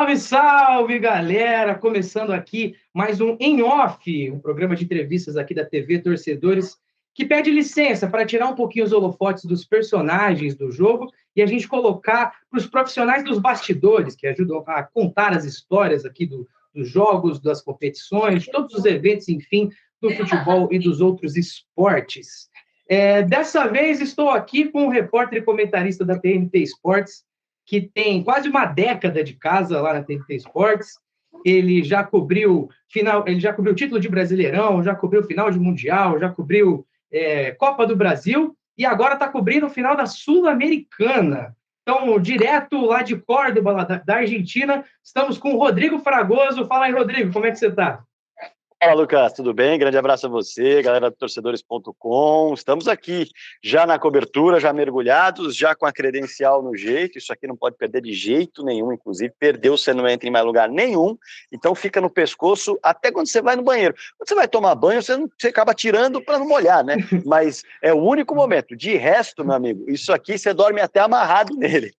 Salve, salve, galera! Começando aqui mais um Em Off, um programa de entrevistas aqui da TV Torcedores, que pede licença para tirar um pouquinho os holofotes dos personagens do jogo e a gente colocar para os profissionais dos bastidores, que ajudam a contar as histórias aqui dos jogos, das competições, de todos os eventos, enfim, do futebol e dos outros esportes. Dessa vez estou aqui com o repórter e comentarista da TNT Esportes, que tem quase uma década de casa lá na TNT Esportes. Ele já cobriu o título de Brasileirão, já cobriu final de Mundial, já cobriu Copa do Brasil e agora está cobrindo o final da Sul-Americana. Então, direto lá de Córdoba, lá da Argentina, estamos com o Rodrigo Fragoso. Fala aí, Rodrigo, como é que você está? Fala, Lucas, tudo bem? Grande abraço a você, galera do torcedores.com. Estamos aqui já na cobertura, já mergulhados, já com a credencial no jeito. Isso aqui não pode perder de jeito nenhum, inclusive. Perdeu, você não entra em mais lugar nenhum. Então fica no pescoço até quando você vai no banheiro. Quando você vai tomar banho, você acaba tirando para não molhar, né? Mas é o único momento. De resto, meu amigo, isso aqui você dorme até amarrado nele.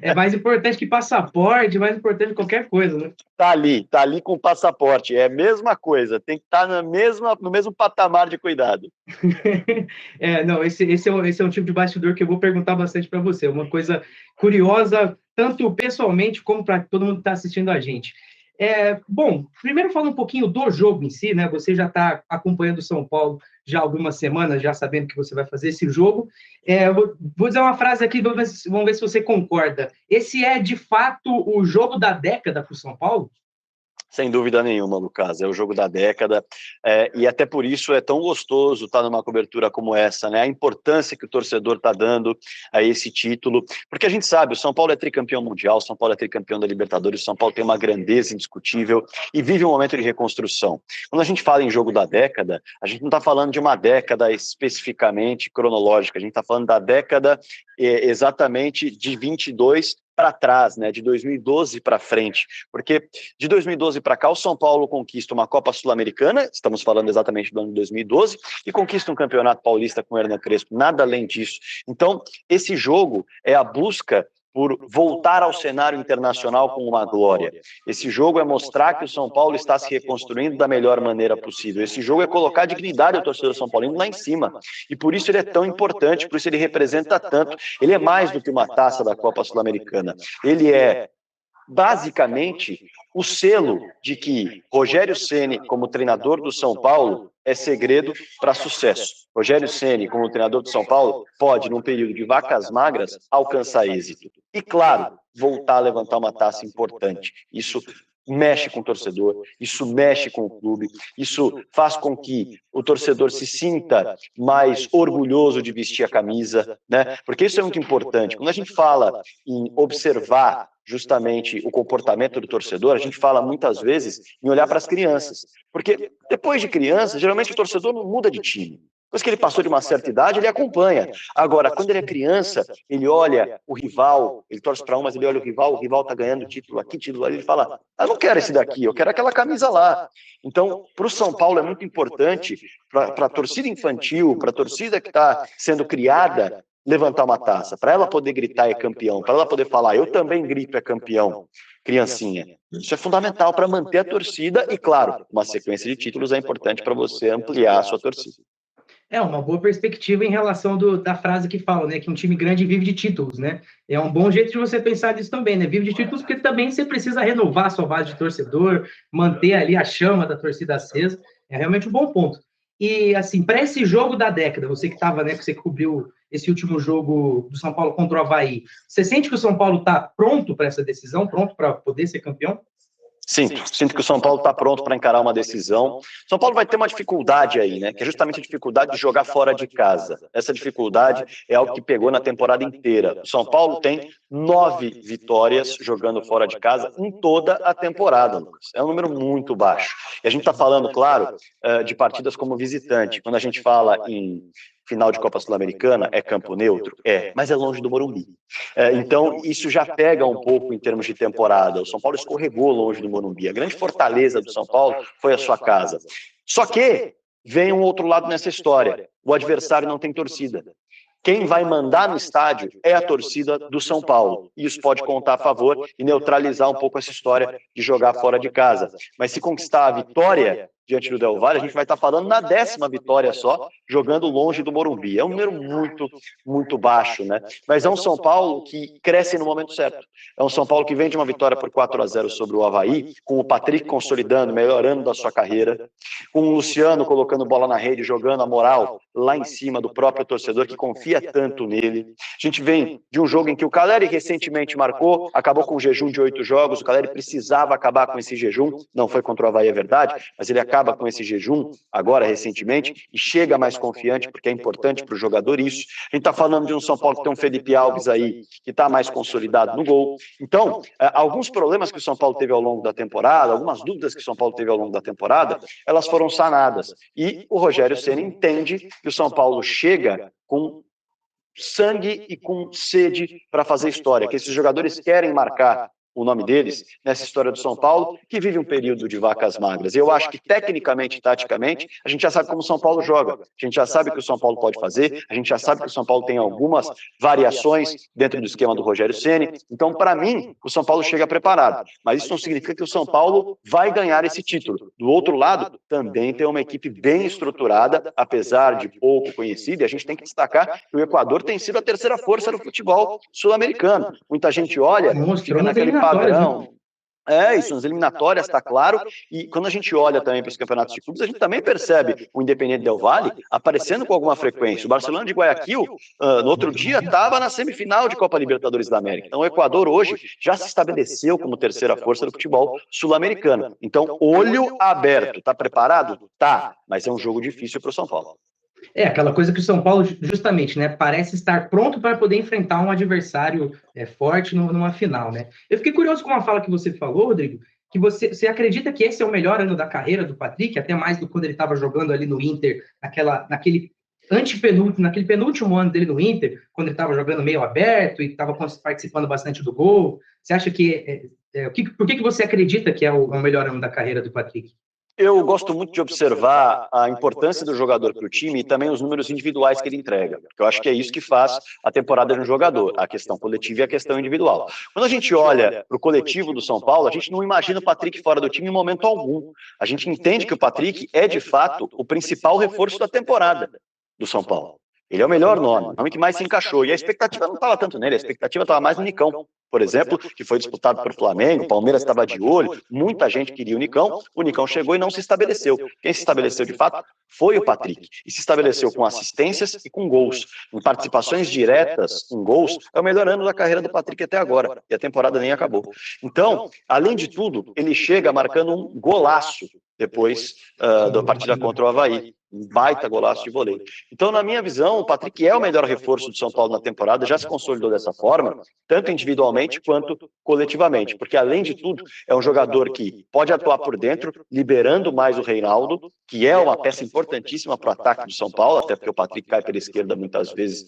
É mais importante que passaporte, mais importante que qualquer coisa, né? Tá ali com o passaporte, é a mesma coisa, tem que estar no mesmo patamar de cuidado. Esse é um tipo de bastidor que eu vou perguntar bastante para você, uma coisa curiosa, tanto pessoalmente como para todo mundo que está assistindo a gente. Bom, primeiro falando um pouquinho do jogo em si, né? Você já está acompanhando o São Paulo já há algumas semanas, já sabendo que você vai fazer esse jogo. Vou dizer uma frase aqui, vamos ver se você concorda. Esse é, de fato, o jogo da década para o São Paulo? Sem dúvida nenhuma, Lucas, é o jogo da década, e até por isso é tão gostoso estar numa cobertura como essa, né? A importância que o torcedor está dando a esse título, porque a gente sabe, o São Paulo é tricampeão mundial, o São Paulo é tricampeão da Libertadores, o São Paulo tem uma grandeza indiscutível e vive um momento de reconstrução. Quando a gente fala em jogo da década, a gente não está falando de uma década especificamente cronológica, a gente está falando da década exatamente de 22 para trás, né, de 2012 para frente, porque de 2012 para cá o São Paulo conquista uma Copa Sul-Americana, estamos falando exatamente do ano de 2012, e conquista um Campeonato Paulista com o Hernan Crespo, nada além disso. Então, esse jogo é a busca por voltar ao cenário internacional com uma glória. Esse jogo é mostrar que o São Paulo está se reconstruindo da melhor maneira possível. Esse jogo é colocar a dignidade do torcedor São Paulino lá em cima. E por isso ele é tão importante, por isso ele representa tanto. Ele é mais do que uma taça da Copa Sul-Americana. Ele é basicamente o selo de que Rogério Ceni, como treinador do São Paulo, é segredo para sucesso. Rogério Ceni, como treinador do São Paulo, pode, num período de vacas magras, alcançar êxito. E, claro, voltar a levantar uma taça importante. Isso mexe com o torcedor, isso mexe com o clube, isso faz com que o torcedor se sinta mais orgulhoso de vestir a camisa, né? Porque isso é muito importante. Quando a gente fala em observar justamente o comportamento do torcedor, a gente fala muitas vezes em olhar para as crianças, porque depois de criança, geralmente o torcedor não muda de time. Depois que ele passou de uma certa idade, ele acompanha. Agora, quando ele é criança, ele olha o rival, ele torce para um, mas ele olha o rival está ganhando título aqui, título ali, ele fala, eu não quero esse daqui, eu quero aquela camisa lá. Então, para o São Paulo é muito importante, para a torcida infantil, para a torcida que está sendo criada, levantar uma taça, para ela poder gritar é campeão, para ela poder falar, eu também grito é campeão, criancinha. Isso é fundamental para manter a torcida e, claro, uma sequência de títulos é importante para você ampliar a sua torcida. É uma boa perspectiva em relação da frase que fala, né? Que um time grande vive de títulos, né? É um bom jeito de você pensar nisso também, né? Vive de títulos porque também você precisa renovar a sua base de torcedor, manter ali a chama da torcida acesa. É realmente um bom ponto. E, assim, para esse jogo da década, você que estava, né? Que você cobriu esse último jogo do São Paulo contra o Avaí, você sente que o São Paulo está pronto para essa decisão, pronto para poder ser campeão? Sinto que o São Paulo está pronto para encarar uma decisão. São Paulo vai ter uma dificuldade aí, né? Que é justamente a dificuldade de jogar fora de casa. Essa dificuldade é algo que pegou na temporada inteira. O São Paulo tem 9 vitórias jogando fora de casa em toda a temporada, Lucas. É um número muito baixo. E a gente está falando, claro, de partidas como visitante. Quando a gente fala em final de Copa Sul-Americana, é campo neutro? Mas é longe do Morumbi. Então, isso já pega um pouco em termos de temporada. O São Paulo escorregou longe do Morumbi. A grande fortaleza do São Paulo foi a sua casa. Só que vem um outro lado nessa história. O adversário não tem torcida. quem vai mandar no estádio é a torcida do São Paulo. E isso pode contar a favor e neutralizar um pouco essa história de jogar fora de casa. Mas se conquistar a vitória diante do Del Valle, a gente vai estar falando na 10ª vitória só, jogando longe do Morumbi. É um número muito baixo, né? Mas é um São Paulo que cresce no momento certo. É um São Paulo que vem de uma vitória por 4-0 sobre o Avaí, com o Patrick consolidando, melhorando da sua carreira, com o Luciano colocando bola na rede, jogando a moral lá em cima do próprio torcedor que confia tanto nele. A gente vem de um jogo em que o Caleri recentemente marcou, acabou com um jejum de 8 jogos, o Caleri precisava acabar com esse jejum, não foi contra o Avaí, é verdade, mas ele acaba com esse jejum, agora recentemente, e chega mais confiante, porque é importante para o jogador isso. A gente está falando de um São Paulo que tem um Felipe Alves aí, que está mais consolidado no gol. Então, alguns problemas que o São Paulo teve ao longo da temporada, algumas dúvidas que o São Paulo teve ao longo da temporada, elas foram sanadas. E o Rogério Ceni entende que o São Paulo chega com sangue e com sede para fazer história, que esses jogadores querem marcar o nome deles nessa história do São Paulo, que vive um período de vacas magras. Eu acho que tecnicamente e taticamente, a gente já sabe como o São Paulo joga, a gente já sabe o que o São Paulo pode fazer, a gente já sabe que o São Paulo tem algumas variações dentro do esquema do Rogério Ceni. Então, para mim, o São Paulo chega preparado, mas isso não significa que o São Paulo vai ganhar esse título. Do outro lado, também tem uma equipe bem estruturada, apesar de pouco conhecida, e a gente tem que destacar que o Equador tem sido a terceira força do futebol sul-americano. Muita gente olha, fica naquele padrão. Isso, nas eliminatórias, está claro, e quando a gente olha também para os campeonatos de clubes, a gente também percebe o Independiente Del Valle aparecendo com alguma frequência. O Barcelona de Guayaquil, no outro dia, estava na semifinal de Copa Libertadores da América. Então, o Equador hoje já se estabeleceu como terceira força do futebol sul-americano. Então, olho aberto. Está preparado? Tá, mas é um jogo difícil para o São Paulo. Aquela coisa que o São Paulo, justamente, né, parece estar pronto para poder enfrentar um adversário forte numa final, né? Eu fiquei curioso com uma fala que você falou, Rodrigo, que você acredita que esse é o melhor ano da carreira do Patrick, até mais do que quando ele estava jogando ali no Inter, naquele penúltimo ano dele no Inter, quando ele estava jogando meio aberto e estava participando bastante do gol. Você acha que... por que você acredita que é o melhor ano da carreira do Patrick? Eu gosto muito de observar a importância do jogador para o time e também os números individuais que ele entrega, porque eu acho que é isso que faz a temporada de um jogador, a questão coletiva e a questão individual. Quando a gente olha para o coletivo do São Paulo, a gente não imagina o Patrick fora do time em momento algum. A gente entende que o Patrick é, de fato, o principal reforço da temporada do São Paulo. Ele é o melhor nome, o nome que mais se encaixou. E a expectativa não estava tanto nele, a expectativa estava mais no Nicão, por exemplo, que foi disputado por Flamengo, o Palmeiras estava de olho, muita gente queria o Nicão chegou e não se estabeleceu. Quem se estabeleceu de fato foi o Patrick, e se estabeleceu com assistências e com gols. Em participações diretas em gols, é o melhor ano da carreira do Patrick até agora, e a temporada nem acabou. Então, além de tudo, ele chega marcando um golaço depois da partida contra o Avaí. Um baita golaço de voleio. Então, na minha visão, o Patrick é o melhor reforço do São Paulo na temporada, já se consolidou dessa forma, tanto individualmente quanto coletivamente, porque, além de tudo, é um jogador que pode atuar por dentro, liberando mais o Reinaldo, que é uma peça importantíssima para o ataque do São Paulo, até porque o Patrick cai pela esquerda muitas vezes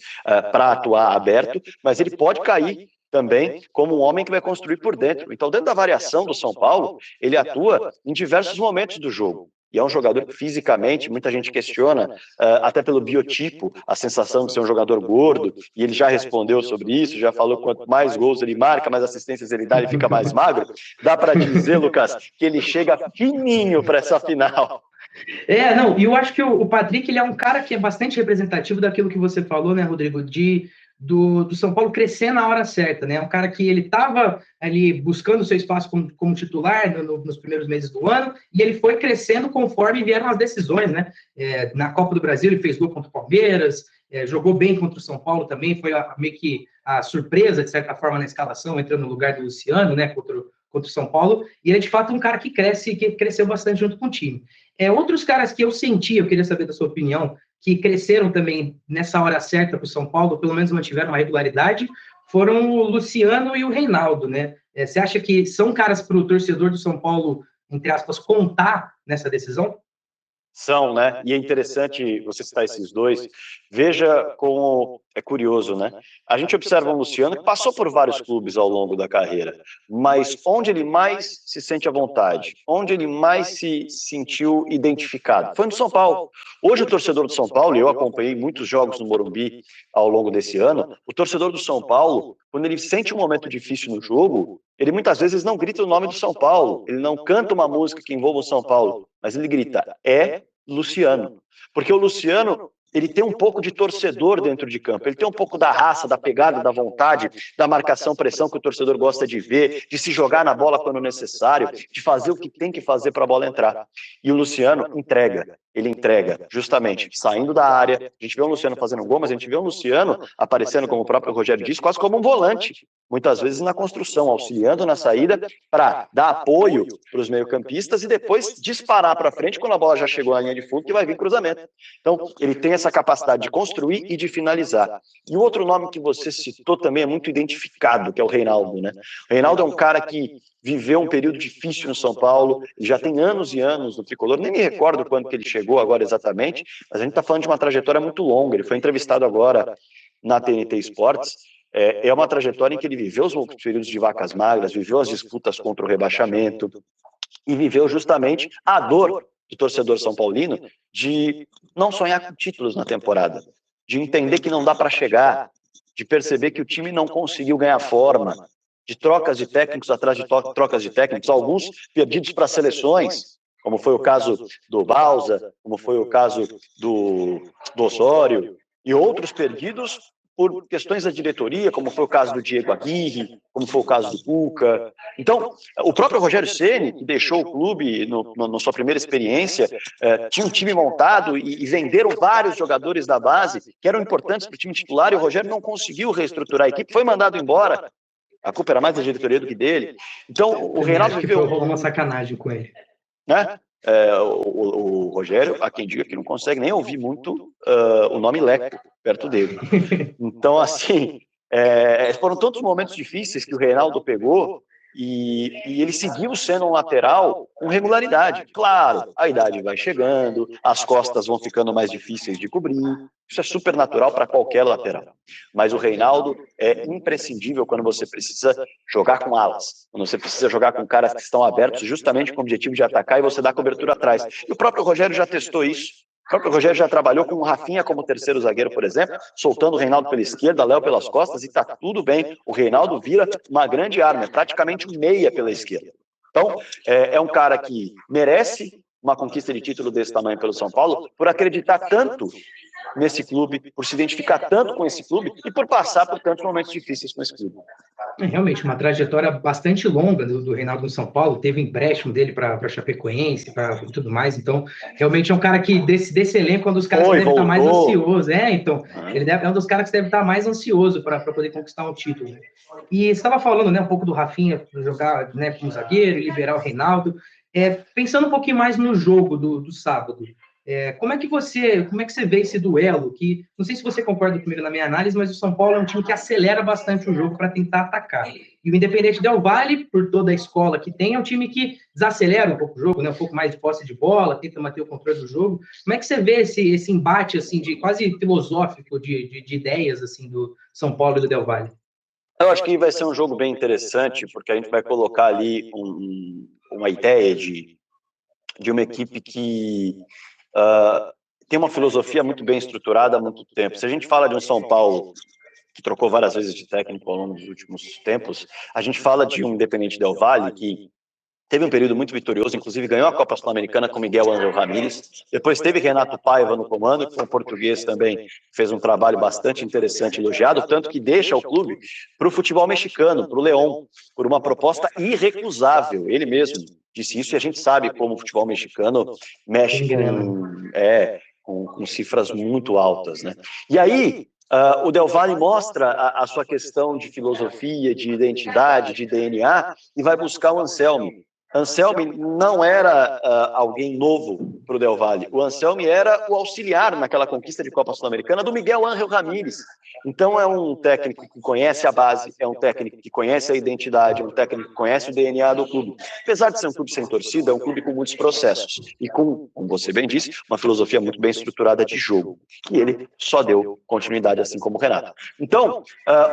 para atuar aberto, mas ele pode cair também como um homem que vai construir por dentro. Então, dentro da variação do São Paulo, ele atua em diversos momentos do jogo. E é um jogador que fisicamente, muita gente questiona, até pelo biotipo, a sensação de ser um jogador gordo, e ele já respondeu sobre isso, já falou que quanto mais gols ele marca, mais assistências ele dá, ele fica mais magro. Dá para dizer, Lucas, que ele chega fininho para essa final. Não, e eu acho que o Patrick, ele é um cara que é bastante representativo daquilo que você falou, né, Rodrigo, do São Paulo crescer na hora certa, né? Um cara que ele estava ali buscando o seu espaço como titular nos primeiros meses do ano, e ele foi crescendo conforme vieram as decisões, né? Na Copa do Brasil ele fez gol contra o Palmeiras, jogou bem contra o São Paulo também, foi meio que a surpresa, de certa forma, na escalação, entrando no lugar do Luciano, né? Contra o São Paulo, e ele é de fato um cara que cresceu bastante junto com o time. Outros caras que eu queria saber da sua opinião, que cresceram também nessa hora certa para o São Paulo, pelo menos mantiveram uma regularidade, foram o Luciano e o Reinaldo, né? Você acha que são caras para o torcedor do São Paulo, entre aspas, contar nessa decisão? São, né? E é interessante você citar esses dois. Veja como é curioso, né? A gente observa um Luciano que passou por vários clubes ao longo da carreira, mas onde ele mais se sente à vontade, onde ele mais se sentiu identificado, foi no São Paulo. Hoje o torcedor do São Paulo, e eu acompanhei muitos jogos no Morumbi ao longo desse ano, o torcedor do São Paulo, quando ele sente um momento difícil no jogo, ele muitas vezes não grita o nome do São Paulo, ele não canta uma música que envolva o São Paulo, mas ele grita, Luciano. Porque o Luciano, ele tem um pouco de torcedor dentro de campo, ele tem um pouco da raça, da pegada, da vontade, da marcação, pressão que o torcedor gosta de ver, de se jogar na bola quando necessário, de fazer o que tem que fazer para a bola entrar. E o Luciano entrega, ele entrega, justamente, saindo da área. A gente vê o Luciano fazendo gol, mas a gente vê o Luciano aparecendo, como o próprio Rogério disse, quase como um volante, muitas vezes na construção, auxiliando na saída para dar apoio para os meio-campistas e depois disparar para frente quando a bola já chegou à linha de fundo, que vai vir cruzamento. Então, ele tem essa capacidade de construir e de finalizar. E o outro nome que você citou também é muito identificado, que é o Reinaldo, né? O Reinaldo é um cara que viveu um período difícil no São Paulo, já tem anos e anos no Tricolor, nem me recordo quando que ele chegou agora exatamente, mas a gente está falando de uma trajetória muito longa. Ele foi entrevistado agora na TNT Esportes. É uma trajetória em que ele viveu os períodos de vacas magras, viveu as disputas contra o rebaixamento e viveu justamente a dor do torcedor são paulino de não sonhar com títulos na temporada, de entender que não dá para chegar, de perceber que o time não conseguiu ganhar forma, de trocas de técnicos atrás de trocas de técnicos, alguns perdidos para seleções, como foi o caso do Balsa, como foi o caso do Osório, e outros perdidos por questões da diretoria, como foi o caso do Diego Aguirre, como foi o caso do Cuca. Então, o próprio Rogério Ceni, que deixou o clube na sua primeira experiência, tinha um time montado e venderam vários jogadores da base que eram importantes para o time titular, e o Rogério não conseguiu reestruturar a equipe, foi mandado embora. A culpa era mais da diretoria do que dele. Então, o Reinaldo viveu... Rolou uma sacanagem com ele. Né? O Rogério, há quem diga que não consegue nem ouvir muito o nome Leco perto dele. Então, assim, foram tantos momentos difíceis que o Reinaldo pegou e ele seguiu sendo um lateral com regularidade. Claro, a idade vai chegando, as costas vão ficando mais difíceis de cobrir, isso é super natural para qualquer lateral. Mas o Reinaldo é imprescindível quando você precisa jogar com alas, quando você precisa jogar com caras que estão abertos justamente com o objetivo de atacar e você dá cobertura atrás. E o próprio Rogério já testou isso. O próprio Rogério já trabalhou com o Rafinha como terceiro zagueiro, por exemplo, soltando o Reinaldo pela esquerda, Léo pelas costas, e está tudo bem. O Reinaldo vira uma grande arma, é praticamente um meia pela esquerda. Então, é um cara que merece uma conquista de título desse tamanho pelo São Paulo, por acreditar tanto nesse clube, por se identificar tanto com esse clube e por passar por tantos momentos difíceis com esse clube. Realmente, uma trajetória bastante longa do Reinaldo no São Paulo, teve empréstimo dele para Chapecoense, para tudo mais, então, realmente é um cara que, desse elenco, é um dos caras que deve estar mais ansioso, então, ele é um dos caras que deve estar mais ansioso para poder conquistar um título, né? E você estava falando, né, um pouco do Rafinha, jogar, né, como zagueiro, e liberar o Reinaldo, pensando um pouquinho mais no jogo do sábado, como é que você vê esse duelo? Que não sei se você concorda comigo na minha análise, mas o São Paulo é um time que acelera bastante o jogo para tentar atacar. E o Independente Del Valle, por toda a escola que tem, é um time que desacelera um pouco o jogo, né? Um pouco mais de posse de bola, tenta manter o controle do jogo. Como é que você vê esse embate assim de quase filosófico de ideias assim do São Paulo e do Del Valle? Eu acho que vai ser um jogo bem interessante, porque a gente vai colocar ali uma ideia de uma equipe que tem uma filosofia muito bem estruturada há muito tempo. Se a gente fala de um São Paulo que trocou várias vezes de técnico ao longo dos últimos tempos, a gente fala de um Independente Del Valle que teve um período muito vitorioso, inclusive ganhou a Copa Sul-Americana com Miguel Ángel Ramírez, depois teve Renato Paiva no comando, que foi um português também, fez um trabalho bastante interessante, elogiado, tanto que deixa o clube para o futebol mexicano, para o León, por uma proposta irrecusável, ele mesmo disse isso, e a gente sabe como o futebol mexicano mexe com cifras muito altas, né? E aí, o Del Valle mostra a sua questão de filosofia, de identidade, de DNA, e vai buscar o Anselmi, Anselmi não era alguém novo para o Del Valle. O Anselmi era o auxiliar naquela conquista de Copa Sul-Americana do Miguel Ángel Ramírez. Então é um técnico que conhece a base, é um técnico que conhece a identidade, é um técnico que conhece o DNA do clube. Apesar de ser um clube sem torcida, é um clube com muitos processos e com, como você bem disse, uma filosofia muito bem estruturada de jogo. E ele só deu continuidade, assim como o Renato. Então,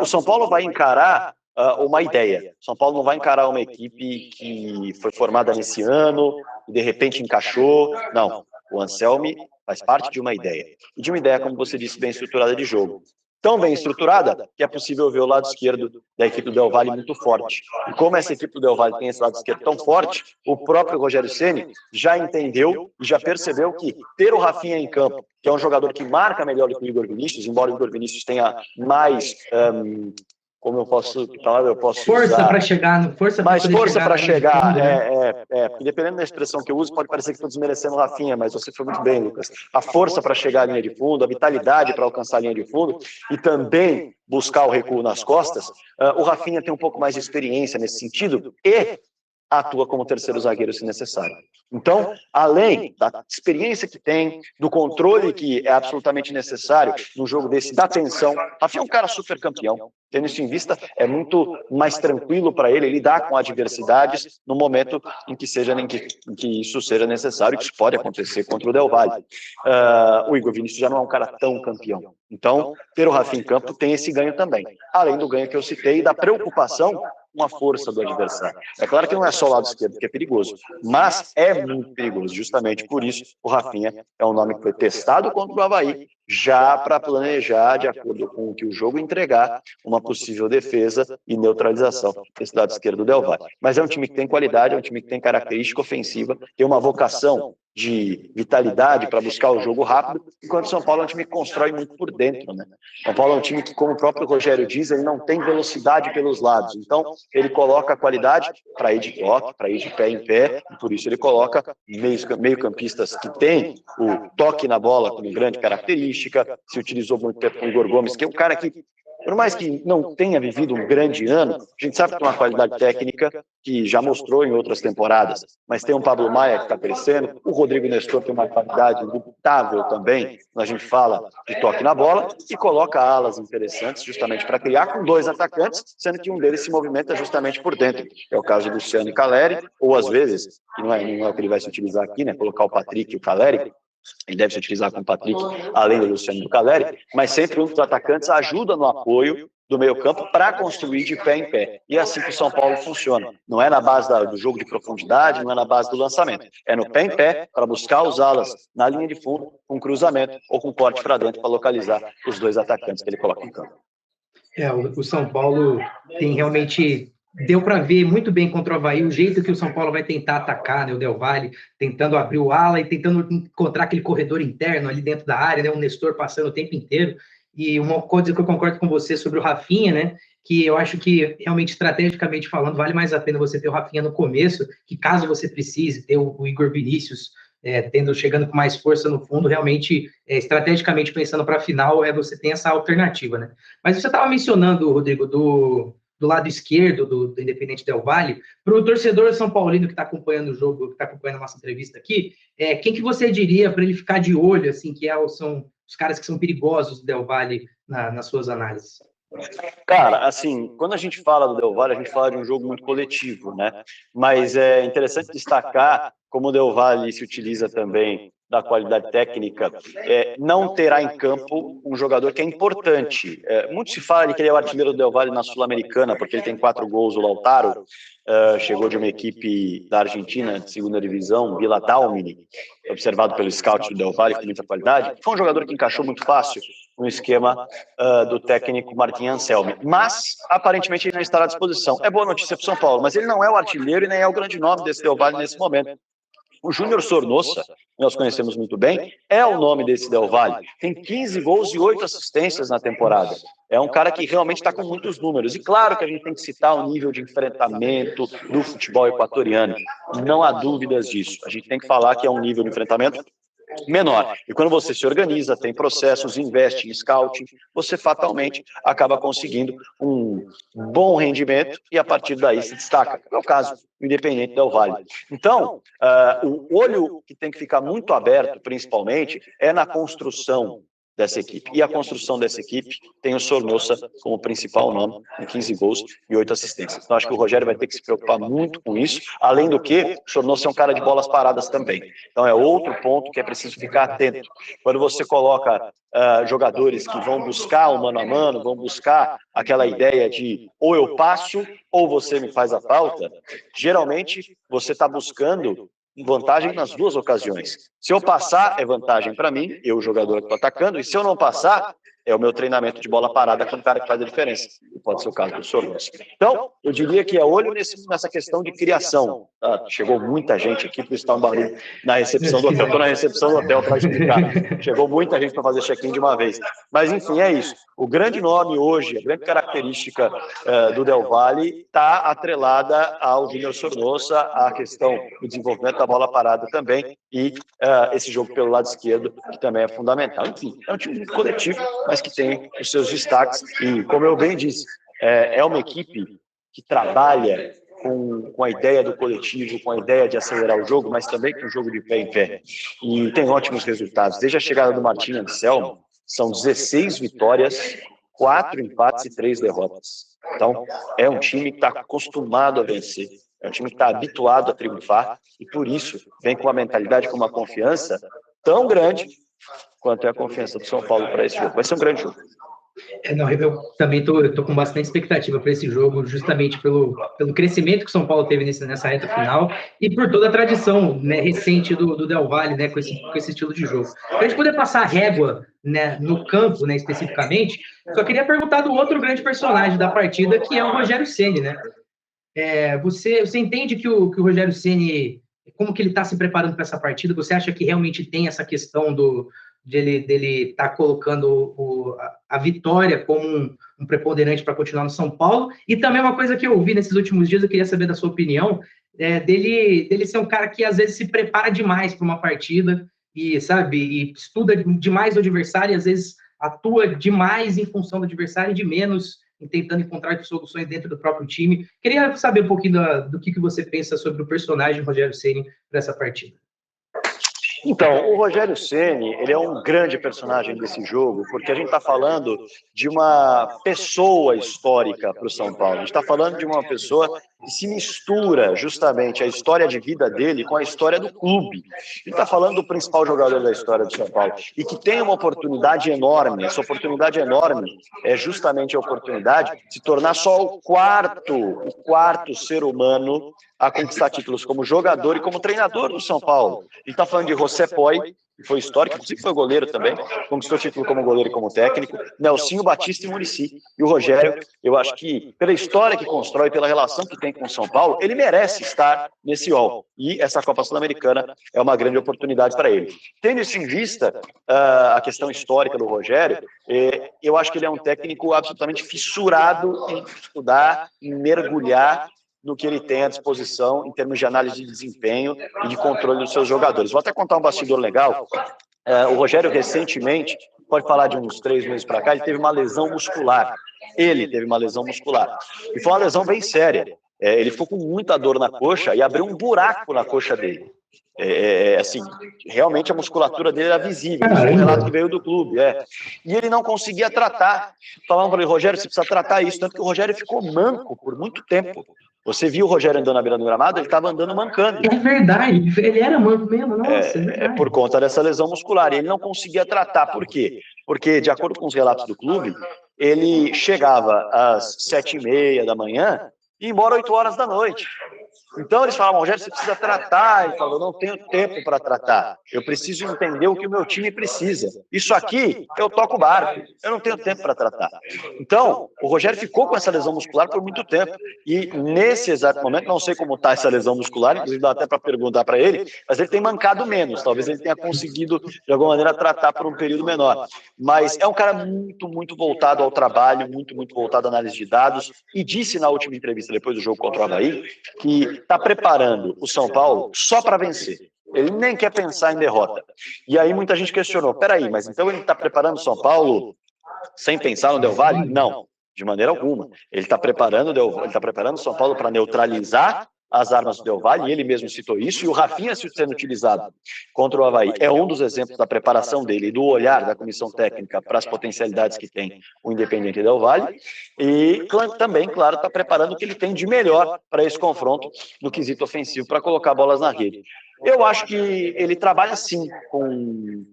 o São Paulo vai encarar uma ideia. São Paulo não vai encarar uma equipe que foi formada nesse ano e de repente encaixou. Não, o Anselmi faz parte de uma ideia. E de uma ideia, como você disse, bem estruturada de jogo. Tão bem estruturada que é possível ver o lado esquerdo da equipe do Del Valle muito forte. E como essa equipe do Del Valle tem esse lado esquerdo tão forte, o próprio Rogério Ceni já entendeu e já percebeu que ter o Rafinha em campo, que é um jogador que marca melhor do que o Igor Vinícius, embora o Igor Vinícius tenha mais... como eu posso falar, força para chegar, mais força para chegar, porque dependendo da expressão que eu uso, pode parecer que estou desmerecendo o Rafinha, mas você foi muito bem, Lucas. A força para chegar à linha de fundo, a vitalidade para alcançar a linha de fundo e também buscar o recuo nas costas, o Rafinha tem um pouco mais de experiência nesse sentido e atua como terceiro zagueiro se necessário. Então, além da experiência que tem, do controle que é absolutamente necessário no jogo desse, da tensão, Rafinha é um cara super campeão. Tendo isso em vista, é muito mais tranquilo para ele lidar com adversidades no momento em que isso seja necessário, que isso pode acontecer contra o Del Valle. O Igor Vinícius já não é um cara tão campeão. Então, ter o Rafinha em campo tem esse ganho também. Além do ganho que eu citei, da preocupação com a força do adversário. É claro que não é só o lado esquerdo que é perigoso, mas é muito perigoso. Justamente por isso, o Rafinha é um nome que foi testado contra o Avaí, já para planejar, de acordo com o que o jogo entregar, uma possível defesa e neutralização desse lado esquerdo do Del Valle. Mas é um time que tem qualidade, é um time que tem característica ofensiva, tem uma vocação de vitalidade para buscar o jogo rápido, enquanto o São Paulo é um time que constrói muito por dentro, né? São Paulo é um time que, como o próprio Rogério diz, ele não tem velocidade pelos lados, então ele coloca a qualidade para ir de toque, para ir de pé em pé, e por isso ele coloca meio-campistas que têm o toque na bola como grande característica. Se utilizou muito tempo com o Igor Gomes, que é um cara que, por mais que não tenha vivido um grande ano, a gente sabe que tem uma qualidade técnica que já mostrou em outras temporadas, mas tem um Pablo Maia que está crescendo, o Rodrigo Nestor tem uma qualidade indubitável também, quando a gente fala de toque na bola, e coloca alas interessantes justamente para criar com dois atacantes, sendo que um deles se movimenta justamente por dentro. É o caso do Luciano e Caleri, ou às vezes, que não é o que ele vai se utilizar aqui, né, colocar o Patrick e o Caleri. Ele deve se utilizar com o Patrick, além do Luciano e do Caleri, mas sempre um dos atacantes ajuda no apoio do meio-campo para construir de pé em pé. E é assim que o São Paulo funciona. Não é na base do jogo de profundidade, não é na base do lançamento. É no pé em pé para buscar os alas na linha de fundo, com cruzamento ou com corte para dentro para localizar os dois atacantes que ele coloca em campo. O São Paulo tem realmente... Deu para ver muito bem contra o Avaí o jeito que o São Paulo vai tentar atacar, né, o Del Valle, tentando abrir o ala e tentando encontrar aquele corredor interno ali dentro da área, né, o Nestor passando o tempo inteiro. E uma coisa que eu concordo com você sobre o Rafinha, né, que eu acho que realmente estrategicamente falando vale mais a pena você ter o Rafinha no começo, que caso você precise ter o Igor Vinícius chegando com mais força no fundo, realmente, estrategicamente pensando para a final, você tem essa alternativa, né? Mas você estava mencionando, Rodrigo, do lado esquerdo do Independente Del Valle, para o torcedor são paulino que está acompanhando o jogo, que está acompanhando a nossa entrevista aqui, quem que você diria para ele ficar de olho, assim, são os caras que são perigosos do Del Valle nas suas análises? Cara, assim, quando a gente fala do Del Valle, a gente fala de um jogo muito coletivo, né? Mas é interessante destacar como o Del Valle se utiliza também da qualidade técnica, não terá em campo um jogador que é importante. Muito se fala de que ele é o artilheiro do Del Valle na Sul-Americana, porque ele tem 4 gols, o Lautaro, chegou de uma equipe da Argentina, de segunda divisão, Vila Dálmine, observado pelo scout do Del Valle, com muita qualidade. Foi um jogador que encaixou muito fácil no esquema do técnico Martin Anselmi. Mas, aparentemente, ele não estará à disposição. É boa notícia para o São Paulo, mas ele não é o artilheiro e nem é o grande nome desse Del Valle nesse momento. O Júnior Sornosa, que nós conhecemos muito bem, é o nome desse Del Valle. Tem 15 gols e 8 assistências na temporada. É um cara que realmente está com muitos números. E claro que a gente tem que citar o nível de enfrentamento do futebol equatoriano. Não há dúvidas disso. A gente tem que falar que é um nível de enfrentamento menor. E quando você se organiza, tem processos, investe em scouting, você fatalmente acaba conseguindo um bom rendimento e a partir daí se destaca. É o caso do Independente Del Valle. Então, o olho que tem que ficar muito aberto, principalmente, é na construção dessa equipe. E a construção dessa equipe tem o Sornosa como principal nome, com 15 gols e 8 assistências. Então, acho que o Rogério vai ter que se preocupar muito com isso, além do que o Sornosa é um cara de bolas paradas também. Então, é outro ponto que é preciso ficar atento. Quando você coloca jogadores que vão buscar o mano a mano, vão buscar aquela ideia de ou eu passo ou você me faz a falta, geralmente você está buscando vantagem nas duas ocasiões. Se eu passar, é vantagem para mim, eu, o jogador que estou atacando, e se eu não passar, é o meu treinamento de bola parada com o cara que faz a diferença. E pode ser o caso do Sornosa. Então, eu diria que é olho nessa questão de criação. Chegou muita gente aqui para estar um barulho na recepção do hotel. Estou na recepção do hotel para explicar. Chegou muita gente para fazer check-in de uma vez. Mas, enfim, é isso. O grande nome hoje, a grande característica do Del Valle está atrelada ao Júnior Sornosa, à questão do desenvolvimento da bola parada também, e esse jogo pelo lado esquerdo, que também é fundamental. Enfim, é um time coletivo, mas que tem os seus destaques, e como eu bem disse, é uma equipe que trabalha com a ideia do coletivo, com a ideia de acelerar o jogo, mas também com o jogo de pé em pé, e tem ótimos resultados. Desde a chegada do Martin Anselmo, são 16 vitórias, 4 empates e 3 derrotas. Então, é um time que está acostumado a vencer, é um time que está habituado a triunfar, e por isso vem com uma mentalidade, com uma confiança tão grande quanto é a confiança do São Paulo para esse jogo. Vai ser um grande jogo. Não, eu também tô com bastante expectativa para esse jogo, justamente pelo crescimento que o São Paulo teve nessa reta final e por toda a tradição, né, recente do Del Valle, né, com esse estilo de jogo. Para a gente poder passar a régua, né, no campo, né, especificamente, só queria perguntar do outro grande personagem da partida, que é o Rogério Ceni, né? Você entende que o Rogério Ceni, como que ele está se preparando para essa partida? Você acha que realmente tem essa questão dele estar colocando a vitória como um preponderante para continuar no São Paulo? E também uma coisa que eu ouvi nesses últimos dias, eu queria saber da sua opinião, dele ser um cara que às vezes se prepara demais para uma partida e, sabe, e estuda demais o adversário e às vezes atua demais em função do adversário e de menos tentando encontrar soluções dentro do próprio time. Queria saber um pouquinho do que você pensa sobre o personagem Rogério Ceni para essa partida. Então, o Rogério Ceni, ele é um grande personagem desse jogo, porque a gente está falando de uma pessoa histórica para o São Paulo. A gente está falando de uma pessoa que se mistura justamente a história de vida dele com a história do clube. Ele está falando do principal jogador da história do São Paulo e que tem uma oportunidade enorme. Essa oportunidade enorme é justamente a oportunidade de se tornar só o quarto ser humano a conquistar títulos como jogador e como treinador do São Paulo. Ele está falando de José Poi, que foi histórico, inclusive foi goleiro também, conquistou título como goleiro e como técnico, Nelsinho, Batista e Muricy. E o Rogério, eu acho que pela história que constrói, pela relação que tem com o São Paulo, ele merece estar nesse hall. E essa Copa Sul-Americana é uma grande oportunidade para ele. Tendo isso em vista, a questão histórica do Rogério, eu acho que ele é um técnico absolutamente fissurado em estudar, em mergulhar no que ele tem à disposição em termos de análise de desempenho e de controle dos seus jogadores. Vou até contar um bastidor legal. O Rogério, recentemente, pode falar de uns 3 meses para cá, ele teve uma lesão muscular. Ele teve uma lesão muscular. E foi uma lesão bem séria. Ele ficou com muita dor na coxa e abriu um buraco na coxa dele. Assim, realmente a musculatura dele era visível. Isso foi um relato que veio do clube. E ele não conseguia tratar. Falavam para ele, Rogério, você precisa tratar isso. Tanto que o Rogério ficou manco por muito tempo. Você viu o Rogério andando na beira do gramado? Ele estava andando mancando. É verdade, ele era manco mesmo, nossa. É por conta dessa lesão muscular. Ele não conseguia tratar. Por quê? Porque, de acordo com os relatos do clube, ele chegava às 7h30 da manhã e ia embora 8 horas da noite. Então eles falavam, Rogério, você precisa tratar. Ele falou, não tenho tempo para tratar. Eu preciso entender o que o meu time precisa. Isso aqui, eu toco o barco. Eu não tenho tempo para tratar. Então, o Rogério ficou com essa lesão muscular por muito tempo. E nesse exato momento, não sei como está essa lesão muscular, inclusive dá até para perguntar para ele, mas ele tem mancado menos. Talvez ele tenha conseguido, de alguma maneira, tratar por um período menor. Mas é um cara muito, muito voltado ao trabalho, muito, muito voltado à análise de dados. E disse na última entrevista, depois do jogo contra o Avaí, que está preparando o São Paulo só para vencer. Ele nem quer pensar em derrota. E aí muita gente questionou, peraí, mas então ele está preparando o São Paulo sem pensar no Del Valle? Não, de maneira alguma. Ele está preparando o São Paulo para neutralizar as armas do Del Valle, e ele mesmo citou isso, e o Rafinha sendo utilizado contra o Avaí é um dos exemplos da preparação dele e do olhar da comissão técnica para as potencialidades que tem o Independiente Del Valle, e também, claro, está preparando o que ele tem de melhor para esse confronto no quesito ofensivo, para colocar bolas na rede. Eu acho que ele trabalha, sim, com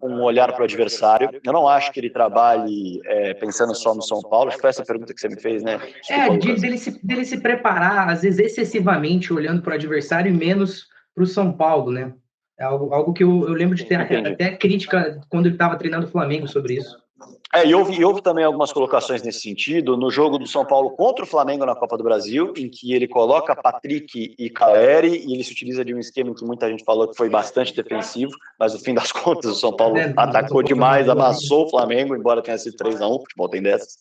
um olhar para o adversário. Eu não acho que ele trabalhe pensando só no São Paulo. Acho que foi essa pergunta que você me fez, né? Dele se preparar, às vezes, excessivamente, olhando para o adversário e menos para o São Paulo, né? É algo que eu lembro de ter até crítica quando ele estava treinando o Flamengo sobre isso. E houve também algumas colocações nesse sentido no jogo do São Paulo contra o Flamengo na Copa do Brasil, em que ele coloca Patrick e Caleri, e ele se utiliza de um esquema em que muita gente falou que foi bastante defensivo, mas no fim das contas o São Paulo atacou demais, amassou o Flamengo, embora tenha sido 3-1, o futebol tem dessas.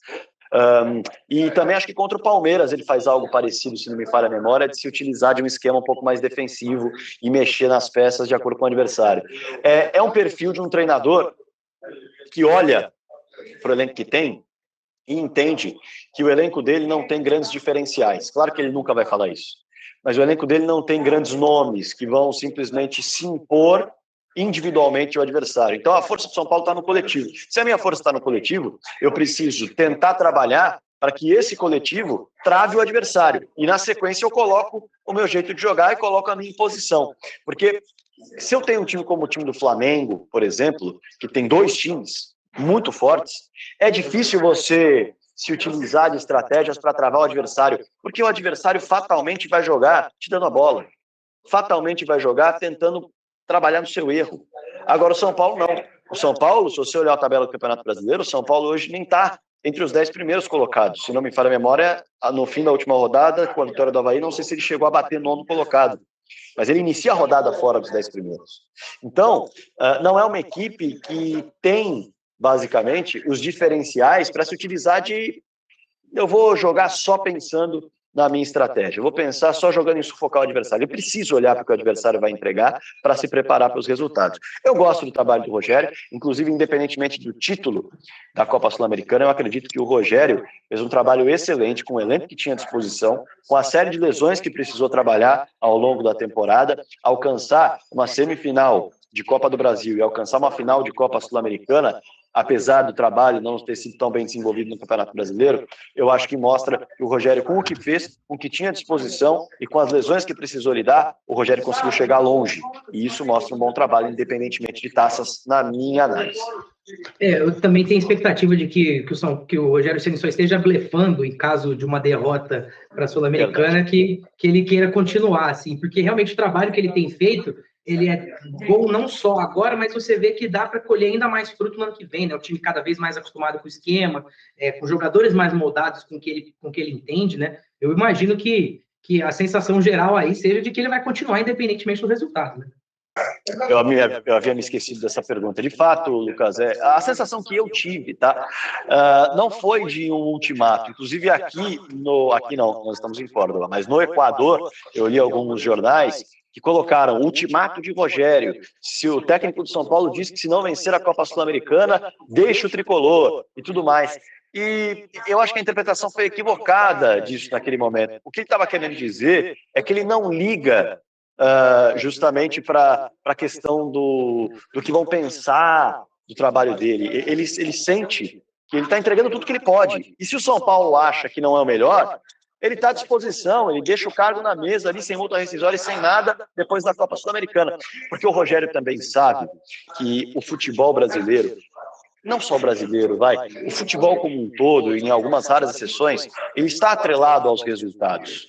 E também acho que contra o Palmeiras ele faz algo parecido, se não me falha a memória, de se utilizar de um esquema um pouco mais defensivo e mexer nas peças de acordo com o adversário. É um perfil de um treinador que olha para o elenco que tem e entende que o elenco dele não tem grandes diferenciais. Claro que ele nunca vai falar isso, mas o elenco dele não tem grandes nomes que vão simplesmente se impor individualmente ao adversário. Então a força do São Paulo está no coletivo. Se a minha força está no coletivo, eu preciso tentar trabalhar para que esse coletivo trave o adversário. E na sequência eu coloco o meu jeito de jogar e coloco a minha imposição. Porque se eu tenho um time como o time do Flamengo, por exemplo, que tem 2 times muito fortes, é difícil você se utilizar de estratégias para travar o adversário, porque o adversário fatalmente vai jogar te dando a bola, fatalmente vai jogar tentando trabalhar no seu erro. Agora o São Paulo não. O São Paulo, se você olhar a tabela do Campeonato Brasileiro, o São Paulo hoje nem está entre os 10 primeiros colocados. Se não me falha a memória, no fim da última rodada, com a vitória do Avaí, não sei se ele chegou a bater 9º colocado, mas ele inicia a rodada fora dos 10 primeiros. Então, não é uma equipe que tem basicamente os diferenciais para se utilizar de eu vou jogar só pensando na minha estratégia, eu vou pensar só jogando em sufocar o adversário. Eu preciso olhar para o que o adversário vai entregar para se preparar para os resultados. Eu gosto do trabalho do Rogério, inclusive independentemente do título da Copa Sul-Americana, eu acredito que o Rogério fez um trabalho excelente com o elenco que tinha à disposição, com a série de lesões que precisou trabalhar ao longo da temporada, alcançar uma semifinal de Copa do Brasil e alcançar uma final de Copa Sul-Americana, apesar do trabalho não ter sido tão bem desenvolvido no Campeonato Brasileiro, eu acho que mostra que o Rogério, com o que fez, com o que tinha à disposição e com as lesões que precisou lidar, o Rogério conseguiu chegar longe. E isso mostra um bom trabalho, independentemente de taças, na minha análise. Eu também tenho expectativa de que o Rogério Ceni só esteja blefando em caso de uma derrota para a Sul-Americana, que ele queira continuar, assim, porque realmente o trabalho que ele tem feito, ele é bom não só agora, mas você vê que dá para colher ainda mais fruto no ano que vem, né? O time cada vez mais acostumado com o esquema, com jogadores mais moldados com o que ele entende, né? Eu imagino que a sensação geral aí seja de que ele vai continuar independentemente do resultado, né? Eu havia me esquecido dessa pergunta. De fato, Lucas, a sensação que eu tive, tá? Não foi de um ultimato. Inclusive aqui não, nós estamos em Córdoba, mas no Equador, eu li alguns jornais que colocaram ultimato de Rogério. Se o técnico de São Paulo disse que se não vencer a Copa Sul-Americana, deixa o tricolor e tudo mais. E eu acho que a interpretação foi equivocada disso naquele momento. O que ele estava querendo dizer é que ele não liga justamente para a questão do que vão pensar do trabalho dele. Ele sente que ele está entregando tudo que ele pode. E se o São Paulo acha que não é o melhor, ele está à disposição, ele deixa o cargo na mesa ali, sem multa rescisória e sem nada, depois da Copa Sul-Americana. Porque o Rogério também sabe que o futebol brasileiro, não só o brasileiro, o futebol como um todo, em algumas raras exceções, ele está atrelado aos resultados.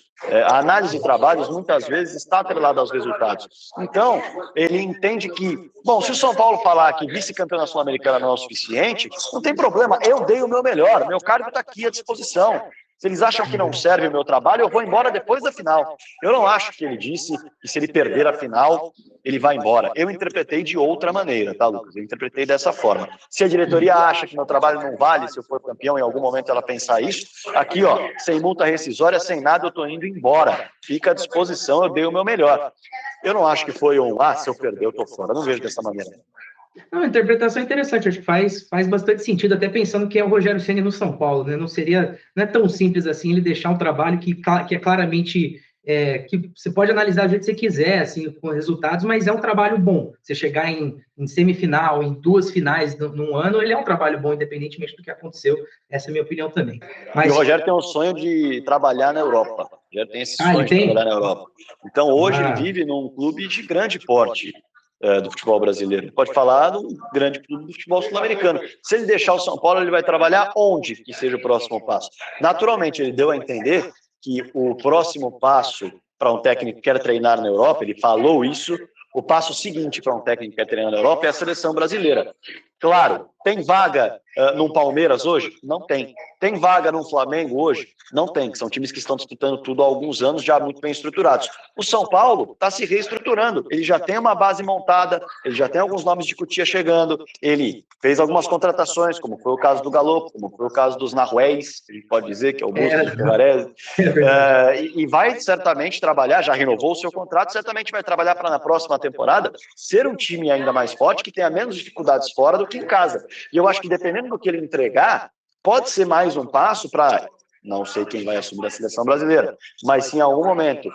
A análise de trabalhos muitas vezes está atrelada aos resultados. Então, ele entende que, bom, se o São Paulo falar que vice-campeão da Sul-Americana não é o suficiente, não tem problema, eu dei o meu melhor, meu cargo está aqui à disposição. Se eles acham que não serve o meu trabalho, eu vou embora depois da final. Eu não acho que ele disse que se ele perder a final, ele vai embora. Eu interpretei de outra maneira, tá, Lucas? Eu interpretei dessa forma. Se a diretoria acha que meu trabalho não vale, se eu for campeão, em algum momento ela pensar isso, aqui, ó, sem multa rescisória, sem nada, eu tô indo embora. Fica à disposição, eu dei o meu melhor. Eu não acho que foi se eu perder, eu tô fora. Eu não vejo dessa maneira. Não, a interpretação é interessante, acho que faz bastante sentido, até pensando que é o Rogério Ceni no São Paulo, né? Não é tão simples assim ele deixar um trabalho que é claramente que você pode analisar do jeito que você quiser, assim, com resultados, mas é um trabalho bom. Você chegar em semifinal, em 2 finais num ano, ele é um trabalho bom, independentemente do que aconteceu. Essa é a minha opinião também. E o Rogério tem um sonho de trabalhar na Europa. O Rogério tem esse sonho de trabalhar na Europa. Então, hoje, ele vive num clube de grande porte do futebol brasileiro. Pode falar de um grande clube do futebol sul-americano. Se ele deixar o São Paulo, ele vai trabalhar onde que seja o próximo passo? Naturalmente, ele deu a entender que o próximo passo para um técnico que quer treinar na Europa, ele falou isso, o passo seguinte para um técnico que quer treinar na Europa é a seleção brasileira. Claro, tem vaga no Palmeiras hoje? Não tem. Tem vaga no Flamengo hoje? Não tem, que são times que estão disputando tudo há alguns anos, já muito bem estruturados. O São Paulo está se reestruturando, ele já tem uma base montada, ele já tem alguns nomes de Cutia chegando, ele fez algumas contratações, como foi o caso do Galo, como foi o caso dos Nahuéis, a gente pode dizer que é o Bustos de Pevarese, e vai certamente trabalhar, já renovou o seu contrato, certamente vai trabalhar para na próxima temporada ser um time ainda mais forte, que tenha menos dificuldades fora do que em casa. E eu acho que dependendo do que ele entregar, pode ser mais um passo para, não sei quem vai assumir a seleção brasileira, mas se em algum momento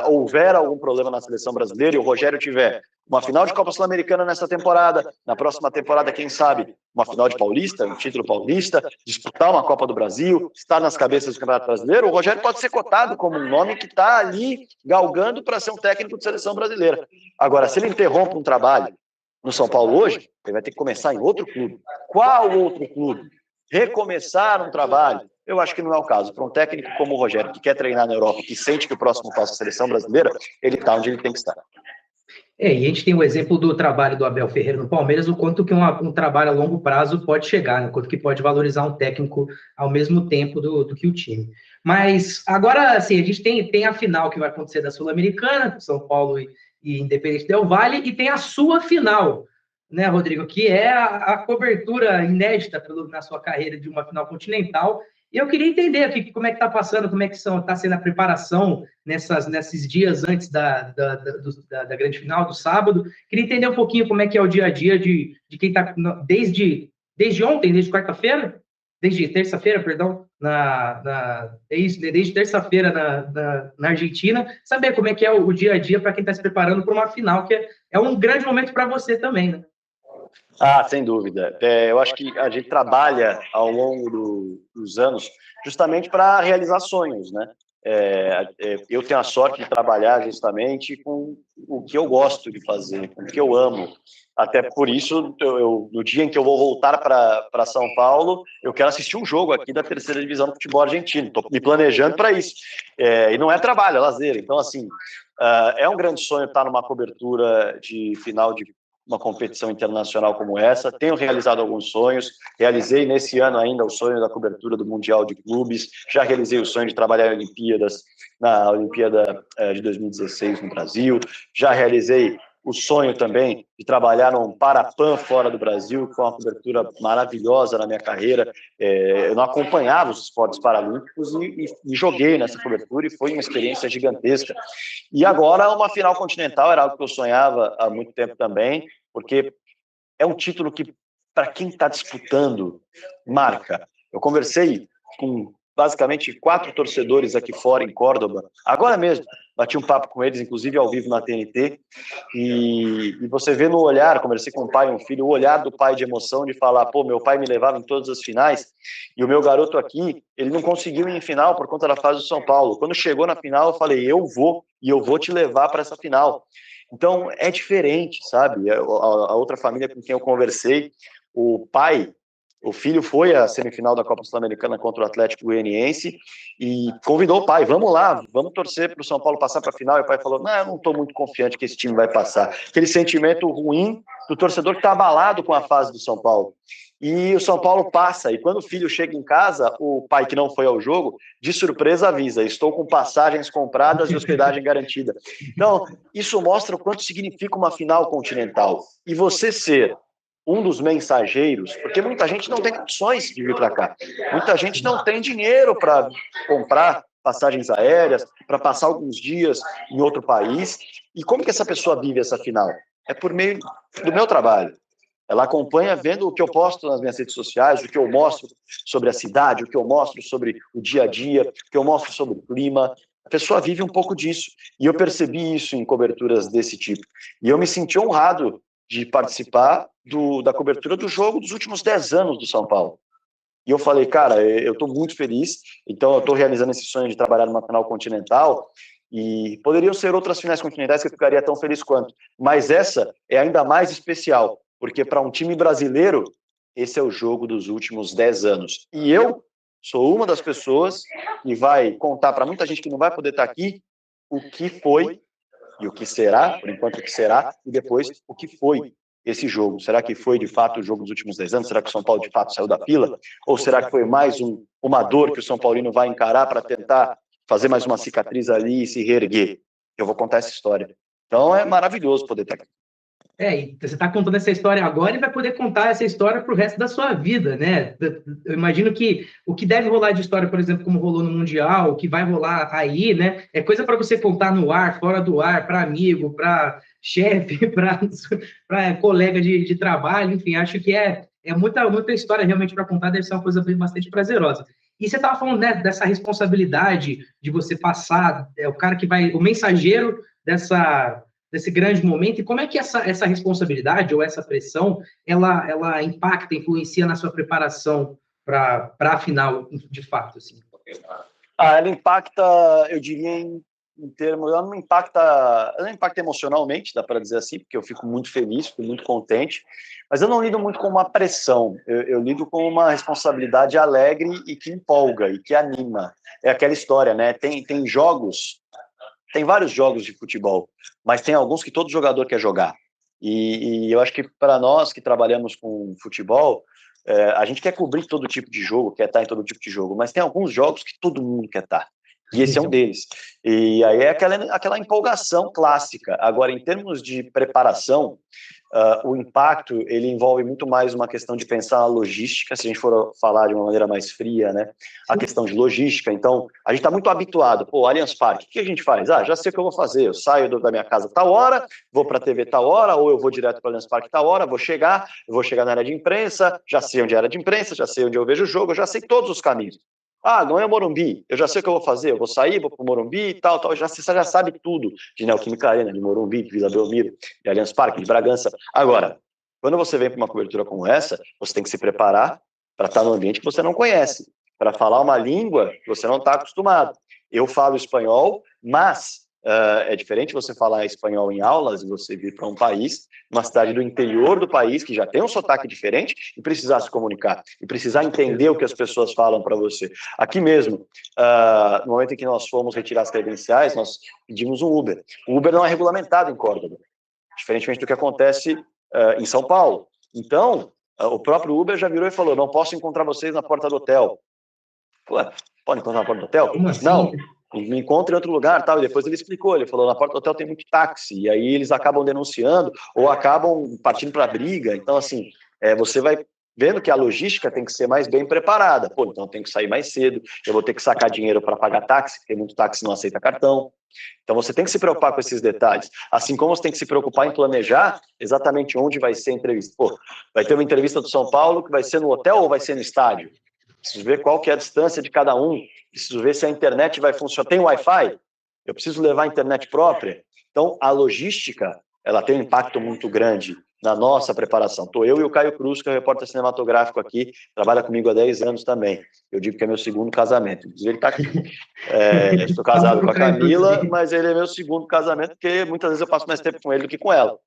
houver algum problema na seleção brasileira e o Rogério tiver uma final de Copa Sul-Americana nessa temporada, na próxima temporada, quem sabe, uma final de Paulista, um título paulista, disputar uma Copa do Brasil, estar nas cabeças do Campeonato Brasileiro, o Rogério pode ser cotado como um nome que está ali galgando para ser um técnico de seleção brasileira. Agora, se ele interrompe um trabalho no São Paulo hoje, ele vai ter que começar em outro clube. Qual outro clube? Recomeçar um trabalho? Eu acho que não é o caso. Para um técnico como o Rogério, que quer treinar na Europa, que sente que o próximo passo é a seleção brasileira, ele está onde ele tem que estar. E a gente tem o exemplo do trabalho do Abel Ferreira no Palmeiras, o quanto que um trabalho a longo prazo pode chegar, né? O quanto que pode valorizar um técnico ao mesmo tempo do que o time. Mas agora, assim, a gente tem a final que vai acontecer da Sul-Americana, São Paulo e Independente Del Valle, e tem a sua final, né, Rodrigo, que é a cobertura inédita na sua carreira de uma final continental. E eu queria entender aqui como é que está passando, como é que está sendo a preparação nesses dias antes da grande final, do sábado. Queria entender um pouquinho como é que é o dia a dia de quem está desde ontem, desde quarta-feira, desde terça-feira, perdão, desde terça-feira na Argentina, saber como é que é o dia a dia para quem está se preparando para uma final, que é um grande momento para você também, né? Sem dúvida. Eu acho que a gente trabalha ao longo dos anos justamente para realizar sonhos, né? Eu tenho a sorte de trabalhar justamente com o que eu gosto de fazer, com o que eu amo. Até por isso, no dia em que eu vou voltar para São Paulo, eu quero assistir um jogo aqui da terceira divisão do futebol argentino. Estou me planejando para isso. E não é trabalho, é lazer. Então, assim, é um grande sonho estar numa cobertura de final de uma competição internacional como essa. Tenho realizado alguns sonhos, realizei nesse ano ainda o sonho da cobertura do Mundial de Clubes, já realizei o sonho de trabalhar em Olimpíadas, na Olimpíada de 2016 no Brasil, já realizei o sonho também de trabalhar num Parapan fora do Brasil, que foi uma cobertura maravilhosa na minha carreira. Eu não acompanhava os esportes paralímpicos e joguei nessa cobertura e foi uma experiência gigantesca. E agora uma final continental era algo que eu sonhava há muito tempo também, porque é um título que, para quem está disputando, marca. Eu conversei com basicamente 4 torcedores aqui fora, em Córdoba, agora mesmo, bati um papo com eles, inclusive ao vivo na TNT, e você vê no olhar, conversei com um pai e um filho, o olhar do pai de emoção, de falar, meu pai me levava em todas as finais, e o meu garoto aqui, ele não conseguiu ir em final por conta da fase do São Paulo. Quando chegou na final, eu falei, eu vou te levar para essa final. Então, é diferente, sabe? A outra família com quem eu conversei, o filho foi à semifinal da Copa Sul-Americana contra o Atlético Goianiense e convidou o pai, vamos lá, vamos torcer para o São Paulo passar para a final. E o pai falou, não, eu não estou muito confiante que esse time vai passar. Aquele sentimento ruim do torcedor que está abalado com a fase do São Paulo. E o São Paulo passa, e quando o filho chega em casa, o pai que não foi ao jogo, de surpresa avisa: estou com passagens compradas e hospedagem garantida. Então, isso mostra o quanto significa uma final continental. E você ser um dos mensageiros, porque muita gente não tem condições de vir para cá. Muita gente não tem dinheiro para comprar passagens aéreas, para passar alguns dias em outro país. E como que essa pessoa vive essa final? É por meio do meu trabalho. Ela acompanha vendo o que eu posto nas minhas redes sociais, o que eu mostro sobre a cidade, o que eu mostro sobre o dia a dia, o que eu mostro sobre o clima. A pessoa vive um pouco disso. E eu percebi isso em coberturas desse tipo. E eu me senti honrado de participar da cobertura do jogo dos últimos 10 anos do São Paulo. E eu falei, cara, eu estou muito feliz, então eu estou realizando esse sonho de trabalhar numa final continental, e poderiam ser outras finais continentais que eu ficaria tão feliz quanto, mas essa é ainda mais especial, porque para um time brasileiro, esse é o jogo dos últimos 10 anos. E eu sou uma das pessoas que vai contar para muita gente que não vai poder estar aqui o que foi e o que será, por enquanto o que será, e depois o que foi esse jogo. Será que foi de fato o jogo dos últimos 10 anos? Será que o São Paulo de fato saiu da fila? Ou será que foi mais uma dor que o São Paulino vai encarar para tentar fazer mais uma cicatriz ali e se reerguer? Eu vou contar essa história. Então é maravilhoso poder estar aqui. E você está contando essa história agora e vai poder contar essa história para o resto da sua vida, né? Eu imagino que o que deve rolar de história, por exemplo, como rolou no Mundial, o que vai rolar aí, né? É coisa para você contar no ar, fora do ar, para amigo, para chefe, para colega de trabalho, enfim, acho que é muita história realmente para contar, deve ser uma coisa bastante prazerosa. E você estava falando, né, dessa responsabilidade de você passar, o cara que vai, o mensageiro desse grande momento, e como é que essa responsabilidade ou essa pressão, ela impacta, influencia na sua preparação para a final, de fato, assim? Ela impacta, eu diria, em termos, ela não impacta emocionalmente, dá para dizer assim, porque eu fico muito feliz, fico muito contente, mas eu não lido muito com uma pressão, eu lido com uma responsabilidade alegre e que empolga, e que anima. É aquela história, né? Tem jogos, tem vários jogos de futebol, mas tem alguns que todo jogador quer jogar. E eu acho que para nós que trabalhamos com futebol, a gente quer cobrir todo tipo de jogo, quer estar em todo tipo de jogo, mas tem alguns jogos que todo mundo quer estar. E esse é um deles. E aí é aquela empolgação clássica. Agora, em termos de preparação, o impacto, ele envolve muito mais uma questão de pensar na logística, se a gente for falar de uma maneira mais fria, né? A questão de logística. Então, a gente está muito habituado. Pô, Allianz Parque, o que a gente faz? Já sei o que eu vou fazer. Eu saio da minha casa tal hora, vou para a TV tal hora, ou eu vou direto para o Allianz Parque tal hora, vou chegar na área de imprensa, já sei onde é a área de imprensa, já sei onde eu vejo o jogo, eu já sei todos os caminhos. Não é Morumbi, eu já sei o que eu vou fazer, eu vou sair, vou para o Morumbi e tal, você já sabe tudo de Neoquímica Arena, de Morumbi, de Vila Belmiro, de Allianz Parque, de Bragança. Agora, quando você vem para uma cobertura como essa, você tem que se preparar para estar num ambiente que você não conhece, para falar uma língua que você não está acostumado. Eu falo espanhol, mas é diferente você falar espanhol em aulas e você vir para um país, uma cidade do interior do país, que já tem um sotaque diferente, e precisar se comunicar, e precisar entender o que as pessoas falam para você. Aqui mesmo, no momento em que nós fomos retirar as credenciais, nós pedimos um Uber. O Uber não é regulamentado em Córdoba, diferentemente do que acontece em São Paulo. Então, o próprio Uber já virou e falou: não posso encontrar vocês na porta do hotel. Ué, pode encontrar na porta do hotel? Como assim? Não, me encontra em outro lugar, tal. E depois ele explicou, ele falou: na porta do hotel tem muito táxi, e aí eles acabam denunciando ou acabam partindo para briga. Então, assim, você vai vendo que a logística tem que ser mais bem preparada. Pô, então eu tenho que sair mais cedo, eu vou ter que sacar dinheiro para pagar táxi, porque muito táxi não aceita cartão. Então você tem que se preocupar com esses detalhes, assim como você tem que se preocupar em planejar exatamente onde vai ser a entrevista. Pô, vai ter uma entrevista do São Paulo que vai ser no hotel ou vai ser no estádio? Preciso ver qual que é a distância de cada um, preciso ver se a internet vai funcionar. Tem Wi-Fi? Eu preciso levar a internet própria? Então a logística, ela tem um impacto muito grande na nossa preparação. Estou eu e o Caio Cruz, que é o repórter cinematográfico aqui, trabalha comigo há 10 anos também. Eu digo que é meu segundo casamento. Ele está aqui. Estou casado com a Camila, mas ele é meu segundo casamento, porque muitas vezes eu passo mais tempo com ele do que com ela.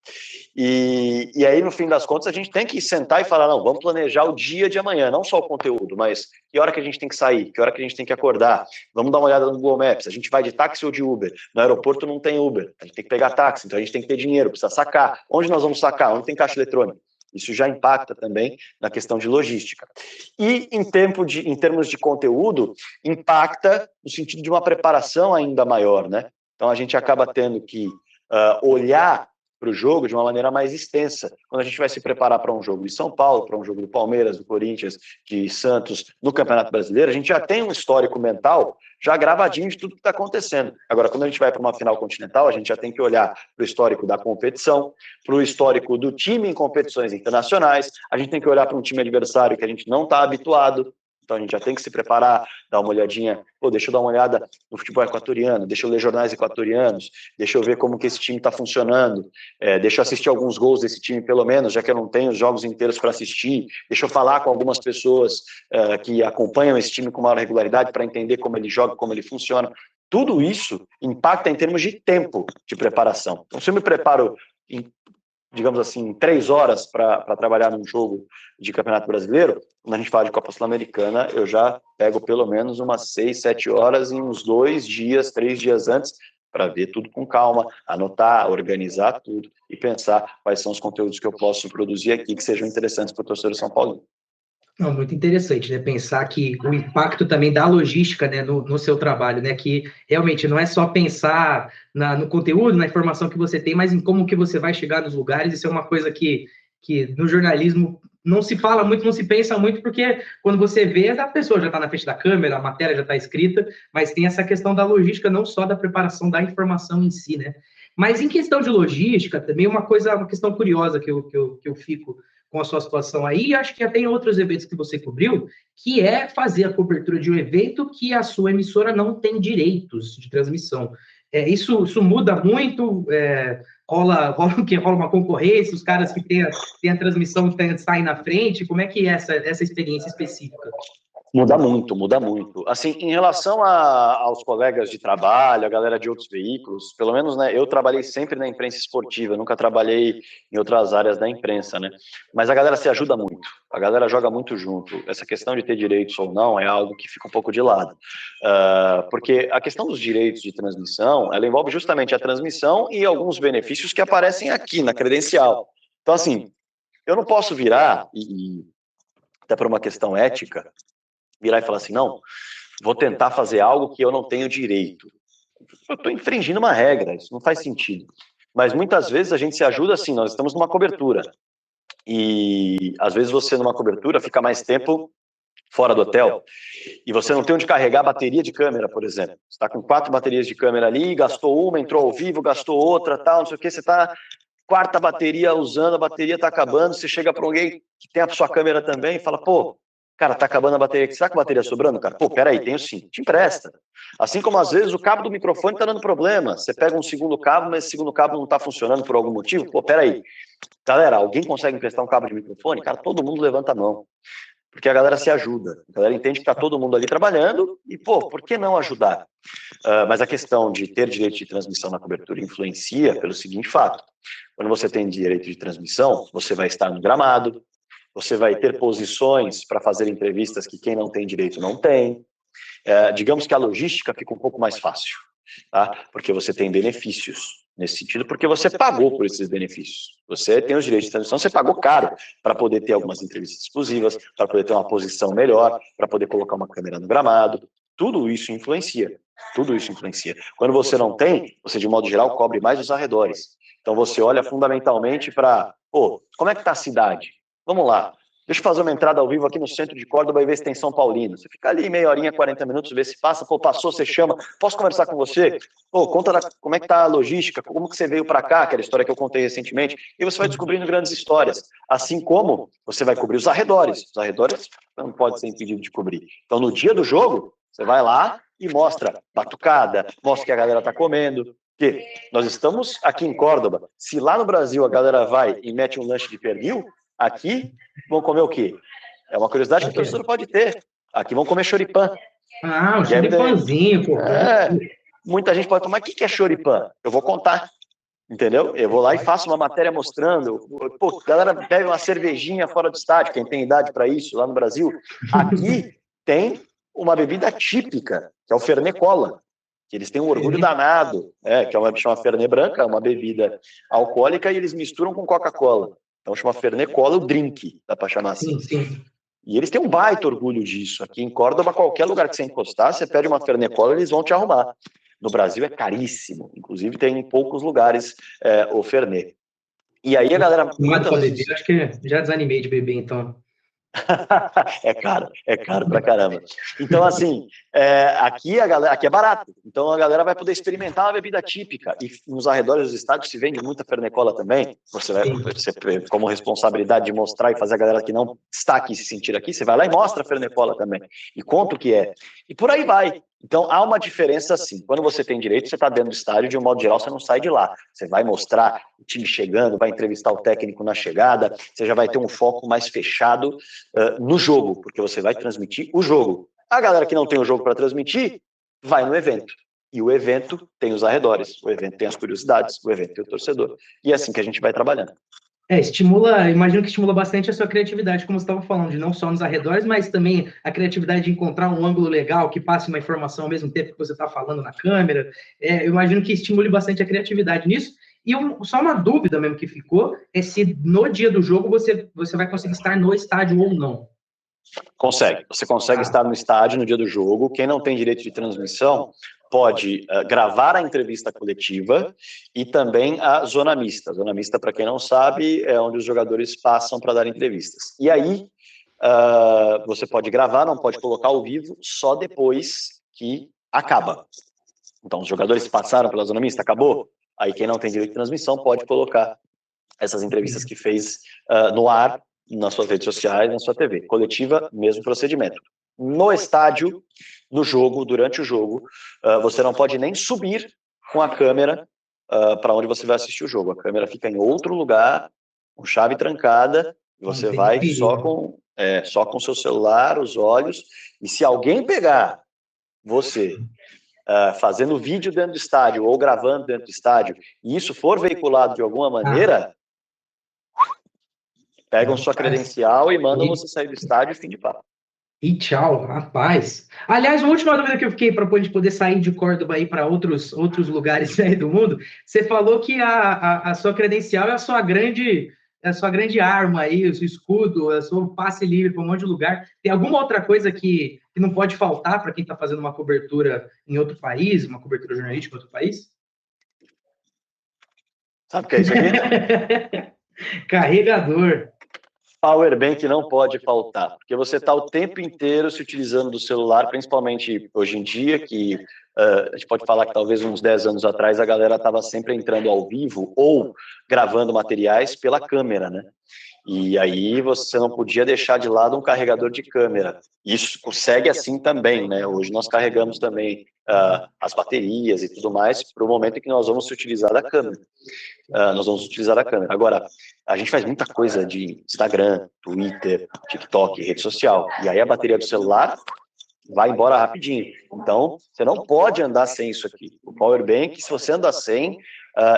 E aí, no fim das contas, a gente tem que sentar e falar: não, vamos planejar o dia de amanhã, não só o conteúdo, mas Que hora que a gente tem que sair? Que hora que a gente tem que acordar? Vamos dar uma olhada no Google Maps. A gente vai de táxi ou de Uber? No aeroporto não tem Uber. A gente tem que pegar táxi, então a gente tem que ter dinheiro, precisa sacar. Onde nós vamos sacar? Onde tem caixa eletrônica? Isso já impacta também na questão de logística. E em termos de conteúdo, impacta no sentido de uma preparação ainda maior, né? Então a gente acaba tendo que olhar para o jogo de uma maneira mais extensa. Quando a gente vai se preparar para um jogo de São Paulo, para um jogo do Palmeiras, do Corinthians, de Santos, no Campeonato Brasileiro, a gente já tem um histórico mental já gravadinho de tudo que está acontecendo. Agora, quando a gente vai para uma final continental, a gente já tem que olhar para o histórico da competição, para o histórico do time em competições internacionais, a gente tem que olhar para um time adversário que a gente não está habituado. Então a gente já tem que se preparar, dar uma olhadinha, deixa eu dar uma olhada no futebol equatoriano, deixa eu ler jornais equatorianos, deixa eu ver como que esse time está funcionando, deixa eu assistir alguns gols desse time pelo menos, já que eu não tenho os jogos inteiros para assistir, deixa eu falar com algumas pessoas que acompanham esse time com maior regularidade para entender como ele joga, como ele funciona. Tudo isso impacta em termos de tempo de preparação. Então se eu me preparo digamos assim, 3 horas para trabalhar num jogo de Campeonato Brasileiro, quando a gente fala de Copa Sul-Americana, eu já pego pelo menos umas 6, 7 horas em uns 2 dias, 3 dias antes, para ver tudo com calma, anotar, organizar tudo e pensar quais são os conteúdos que eu posso produzir aqui que sejam interessantes para o torcedor de São Paulo. Não, muito interessante, né? Pensar que o impacto também da logística, né, no seu trabalho, né? Que realmente não é só pensar no conteúdo, na informação que você tem, mas em como que você vai chegar nos lugares. Isso é uma coisa que no jornalismo não se fala muito, não se pensa muito, porque quando você vê, a pessoa já está na frente da câmera, a matéria já está escrita, mas tem essa questão da logística, não só da preparação da informação em si, né? Mas em questão de logística, também uma questão curiosa que eu fico com a sua situação aí, e acho que até em outros eventos que você cobriu, que é fazer a cobertura de um evento que a sua emissora não tem direitos de transmissão. Isso muda muito, rola uma concorrência, os caras que têm a transmissão saem na frente, como é que é essa experiência específica? Muda muito, muda muito. Assim, em relação aos colegas de trabalho, a galera de outros veículos, pelo menos, né, eu trabalhei sempre na imprensa esportiva, nunca trabalhei em outras áreas da imprensa, né? Mas a galera se ajuda muito, a galera joga muito junto. Essa questão de ter direitos ou não é algo que fica um pouco de lado. Porque a questão dos direitos de transmissão, ela envolve justamente a transmissão e alguns benefícios que aparecem aqui na credencial. Então, assim, eu não posso virar, e até por uma questão ética, virar e falar assim, não, vou tentar fazer algo que eu não tenho direito. Eu estou infringindo uma regra, isso não faz sentido. Mas muitas vezes a gente se ajuda assim, nós estamos numa cobertura. E às vezes você numa cobertura fica mais tempo fora do hotel e você não tem onde carregar a bateria de câmera, por exemplo. Você está com 4 baterias de câmera ali, gastou uma, entrou ao vivo, gastou outra, tal, não sei o que, você está quarta bateria usando, a bateria está acabando, você chega para alguém que tem a sua câmera também e fala, pô, cara, tá acabando a bateria aqui, será que a bateria sobrando, cara? Pô, peraí, tenho sim, te empresta. Assim como às vezes o cabo do microfone tá dando problema, você pega um segundo cabo, mas esse segundo cabo não tá funcionando por algum motivo, pô, peraí. Galera, alguém consegue emprestar um cabo de microfone? Cara, todo mundo levanta a mão, porque a galera se ajuda, a galera entende que tá todo mundo ali trabalhando e, pô, por que não ajudar? Mas a questão de ter direito de transmissão na cobertura influencia pelo seguinte fato, quando você tem direito de transmissão, você vai estar no gramado, você vai ter posições para fazer entrevistas que quem não tem direito não tem. Digamos que a logística fica um pouco mais fácil, tá? Porque você tem benefícios nesse sentido, porque você pagou por esses benefícios. Você tem os direitos de transmissão, você pagou caro para poder ter algumas entrevistas exclusivas, para poder ter uma posição melhor, para poder colocar uma câmera no gramado. Tudo isso influencia. Tudo isso influencia. Quando você não tem, você, de modo geral, cobre mais os arredores. Então, você olha fundamentalmente para, pô, como é que está a cidade? Vamos lá, deixa eu fazer uma entrada ao vivo aqui no centro de Córdoba e ver se tem São Paulino. Você fica ali meia horinha, 40 minutos, vê se passa, pô, passou, você chama, posso conversar com você? Pô, conta como é que tá a logística, como que você veio para cá, aquela história que eu contei recentemente, e você vai descobrindo grandes histórias, assim como você vai cobrir os arredores não pode ser impedido de cobrir. Então, no dia do jogo, você vai lá e mostra batucada, mostra que a galera tá comendo, porque nós estamos aqui em Córdoba, se lá no Brasil a galera vai e mete um lanche de pernil, aqui vão comer o quê? É uma curiosidade que o torcedor pode ter. Aqui vão comer choripã. Ah, o choripãozinho, pô. Muita gente pode tomar. O que é choripã? Eu vou contar. Entendeu? Eu vou lá e faço uma matéria mostrando. Pô, a galera bebe uma cervejinha fora do estádio, quem tem idade para isso lá no Brasil. Aqui tem uma bebida típica, que é o Fernet Cola, que eles têm um orgulho danado, que é chama Fernet Branca, uma bebida alcoólica, e eles misturam com Coca-Cola. Então chama Fernet Cola o drink, dá para chamar assim. Sim. E eles têm um baita orgulho disso. Aqui em Córdoba, qualquer lugar que você encostar, você pede uma Fernet Cola, eles vão te arrumar. No Brasil é caríssimo, inclusive tem em poucos lugares o Fernet. E aí a galera... Acho que já desanimei de beber, então. É caro pra caramba. Então, assim, aqui é barato. Então a galera vai poder experimentar uma bebida típica. E nos arredores dos estádios se vende muita Fernet Cola também. Você, como responsabilidade de mostrar e fazer a galera que não está aqui se sentir aqui, você vai lá e mostra a Fernet Cola também. E conta o que é. E por aí vai. Então, há uma diferença assim. Quando você tem direito, você está dentro do estádio, de um modo geral, você não sai de lá. Você vai mostrar o time chegando, vai entrevistar o técnico na chegada, você já vai ter um foco mais fechado no jogo, porque você vai transmitir o jogo. A galera que não tem o jogo para transmitir, vai no evento. E o evento tem os arredores, o evento tem as curiosidades, o evento tem o torcedor. E é assim que a gente vai trabalhando. Imagino que estimula bastante a sua criatividade, como você estava falando, de não só nos arredores, mas também a criatividade de encontrar um ângulo legal que passe uma informação ao mesmo tempo que você está falando na câmera. Eu imagino que estimule bastante a criatividade nisso. E só uma dúvida mesmo que ficou, é se no dia do jogo você vai conseguir estar no estádio ou não. Você consegue estar no estádio no dia do jogo. Quem não tem direito de transmissão pode gravar a entrevista coletiva e também a zona mista. A zona mista, para quem não sabe, é onde os jogadores passam para dar entrevistas. E aí, você pode gravar, não pode colocar ao vivo, só depois que acaba. Então, os jogadores passaram pela zona mista, acabou? Aí quem não tem direito de transmissão pode colocar essas entrevistas que fez no ar, nas suas redes sociais, na sua TV. Coletiva, mesmo procedimento. No estádio, no jogo, durante o jogo, você não pode nem subir com a câmera para onde você vai assistir o jogo. A câmera fica em outro lugar, com chave trancada, e você vai só com seu celular, os olhos, e se alguém pegar você fazendo vídeo dentro do estádio ou gravando dentro do estádio, e isso for veiculado de alguma maneira, pegam sua credencial e mandam você sair do estádio e fim de papo. E tchau, rapaz. Aliás, uma última dúvida que eu fiquei para a gente poder sair de Córdoba aí para outros lugares aí do mundo. Você falou que a sua credencial é a sua grande arma aí, o seu escudo, o seu passe livre para um monte de lugar. Tem alguma outra coisa que não pode faltar para quem está fazendo uma cobertura em outro país, uma cobertura jornalística em outro país? Sabe o que é isso aqui? Carregador. Powerbank não pode faltar, porque você está o tempo inteiro se utilizando do celular, principalmente hoje em dia, que a gente pode falar que talvez uns 10 anos atrás a galera estava sempre entrando ao vivo ou gravando materiais pela câmera, né? E aí você não podia deixar de lado um carregador de câmera. Isso segue assim também, né? Hoje nós carregamos também as baterias e tudo mais para o momento em que nós vamos utilizar da câmera. Nós vamos utilizar a câmera. Agora, a gente faz muita coisa de Instagram, Twitter, TikTok, rede social. E aí a bateria do celular vai embora rapidinho. Então, você não pode andar sem isso aqui. O Powerbank, se você andar sem,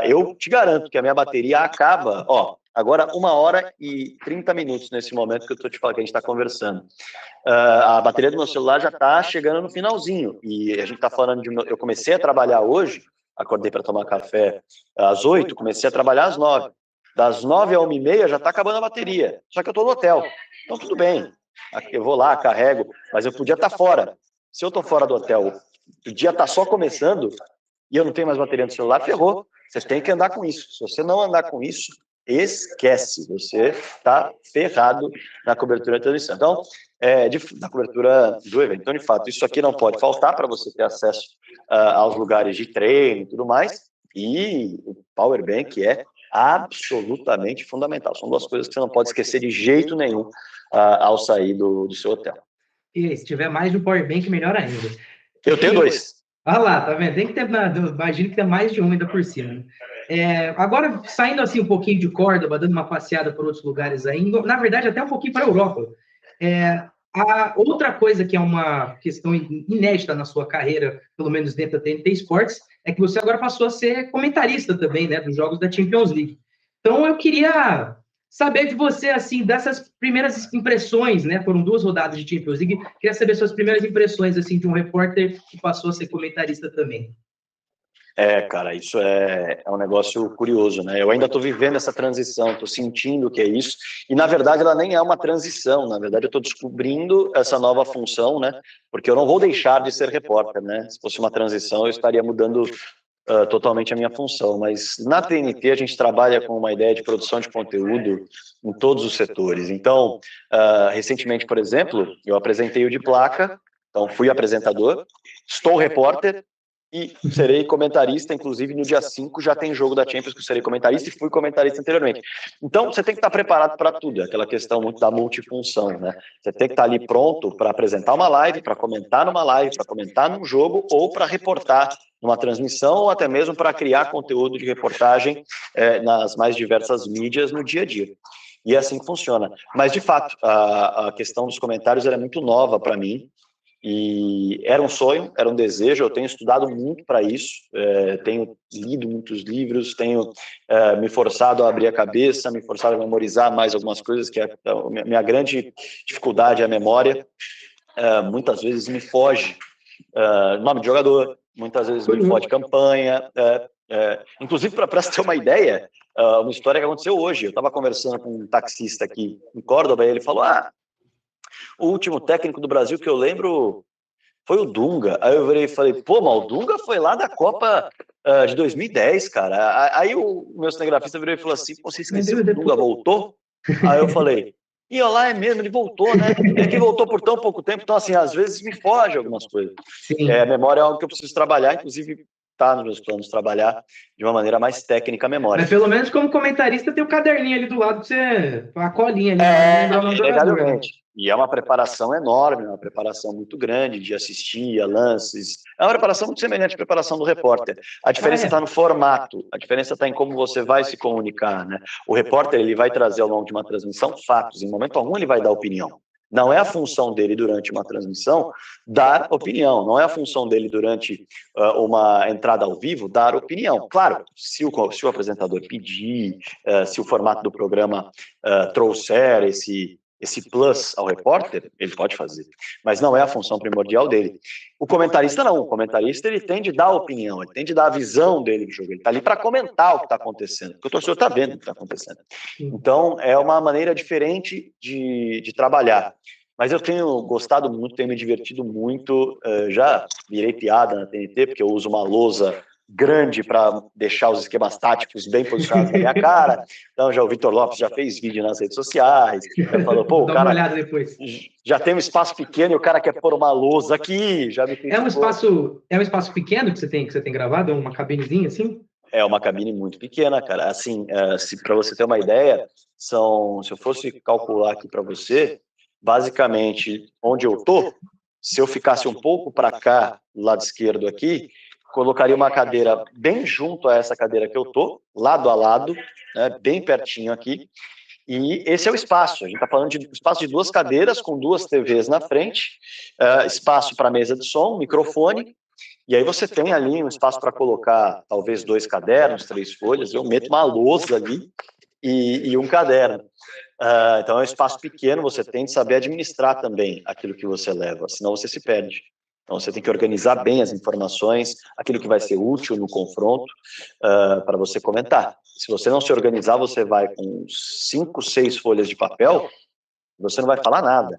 eu te garanto que a minha bateria acaba, agora 1h30 nesse momento que eu estou te falando, que a gente está conversando. A bateria do meu celular já está chegando no finalzinho. E a gente está falando eu comecei a trabalhar hoje, acordei para tomar café às 8, comecei a trabalhar às 9. Das 9 à 1h30 já está acabando a bateria. Só que eu estou no hotel. Então tudo bem. Eu vou lá, carrego, mas eu podia estar fora. Se eu estou fora do hotel, o dia está só começando e eu não tenho mais bateria no celular, ferrou. Você tem que andar com isso. Se você não andar com isso, esquece. Você está ferrado na cobertura da transmissão. Então, na cobertura do evento. Então, de fato, isso aqui não pode faltar para você ter acesso aos lugares de treino e tudo mais. E o Powerbank é absolutamente fundamental. São duas coisas que você não pode esquecer de jeito nenhum ao sair do seu hotel. E se tiver mais de um Powerbank, melhor ainda. Eu tenho 2. Olha lá, tá vendo? Tem que ter, imagino que tem mais de um ainda por cima. Agora, saindo assim um pouquinho de Córdoba, dando uma passeada por outros lugares aí, na verdade até um pouquinho para a Europa. A outra coisa que é uma questão inédita na sua carreira, pelo menos dentro da TNT Sports, é que você agora passou a ser comentarista também, né, dos jogos da Champions League. Então eu queria saber de você, assim, dessas primeiras impressões, né? Foram 2 rodadas de Champions League. Queria saber suas primeiras impressões, assim, de um repórter que passou a ser comentarista também. Cara, isso é um negócio curioso, né? Eu ainda estou vivendo essa transição, estou sentindo o que é isso, e na verdade ela nem é uma transição, na verdade eu estou descobrindo essa nova função, né? Porque eu não vou deixar de ser repórter, né? Se fosse uma transição, eu estaria mudando totalmente a minha função, mas na TNT a gente trabalha com uma ideia de produção de conteúdo em todos os setores. Então, recentemente, por exemplo, eu apresentei o de placa, então fui apresentador, estou repórter, e serei comentarista, inclusive no dia 5 já tem jogo da Champions que eu serei comentarista e fui comentarista anteriormente. Então você tem que estar preparado para tudo, aquela questão muito da multifunção, né? Você tem que estar ali pronto para apresentar uma live, para comentar numa live, para comentar num jogo ou para reportar numa transmissão ou até mesmo para criar conteúdo de reportagem nas mais diversas mídias no dia a dia. E é assim que funciona. Mas, de fato, a questão dos comentários era muito nova para mim. E era um sonho, era um desejo, eu tenho estudado muito para isso, tenho lido muitos livros, tenho me forçado a abrir a cabeça, me forçado a memorizar mais algumas coisas, que a minha grande dificuldade é a memória, muitas vezes me foge nome de jogador, muitas vezes me foge campanha, inclusive para você ter uma ideia, uma história que aconteceu hoje, eu estava conversando com um taxista aqui em Córdoba, e ele falou, o último técnico do Brasil que eu lembro foi o Dunga. Aí eu virei e falei, pô, mas o Dunga foi lá da Copa de 2010, cara. Aí o meu cinegrafista virou e falou assim, pô, você esqueceu que o Dunga voltou? Aí eu falei, olha lá, é mesmo, ele voltou, né? É que voltou por tão pouco tempo, então assim, às vezes me foge algumas coisas. A memória é algo que eu preciso trabalhar, inclusive tá nos meus planos trabalhar de uma maneira mais técnica a memória. Mas pelo menos como comentarista tem o caderninho ali do lado, a colinha ali, não lembrar o nome do jogador. Né? E é uma preparação enorme, uma preparação muito grande de assistir a lances. É uma preparação muito semelhante à preparação do repórter. A diferença está no formato, a diferença está em como você vai se comunicar. Né? O repórter ele vai trazer ao longo de uma transmissão fatos, em momento algum ele vai dar opinião. Não é a função dele durante uma transmissão dar opinião, não é a função dele durante uma entrada ao vivo dar opinião. Claro, se o apresentador pedir, se o formato do programa trouxer esse plus ao repórter, ele pode fazer, mas não é a função primordial dele. O comentarista não, o comentarista ele tem de dar opinião, ele tem de dar a visão dele do jogo, ele está ali para comentar o que está acontecendo, porque o torcedor está vendo o que está acontecendo. Então, é uma maneira diferente de trabalhar. Mas eu tenho gostado muito, tenho me divertido muito, já virei piada na TNT, porque eu uso uma lousa grande para deixar os esquemas táticos bem posicionados na minha cara. Então, já o Vitor Lopes já fez vídeo nas redes sociais, já falou, pô, o cara uma olhada depois. Já tem um espaço pequeno e o cara quer pôr uma lousa aqui, já me fez. É um espaço pequeno que você tem gravado? É uma cabinezinha assim? É uma cabine muito pequena, cara. Assim, para você ter uma ideia, se eu fosse calcular aqui para você, basicamente, onde eu tô, se eu ficasse um pouco para cá, do lado esquerdo aqui, colocaria uma cadeira bem junto a essa cadeira que eu tô, lado a lado, né, bem pertinho aqui, e esse é o espaço. A gente está falando de espaço de 2 cadeiras com 2 TVs na frente, espaço para mesa de som, microfone, e aí você tem ali um espaço para colocar talvez 2 cadernos, 3 folhas, eu meto uma lousa ali e um caderno. Então é um espaço pequeno, você tem de saber administrar também aquilo que você leva, senão você se perde. Então você tem que organizar bem as informações, aquilo que vai ser útil no confronto, para você comentar. Se você não se organizar, você vai com 5, 6 folhas de papel, você não vai falar nada.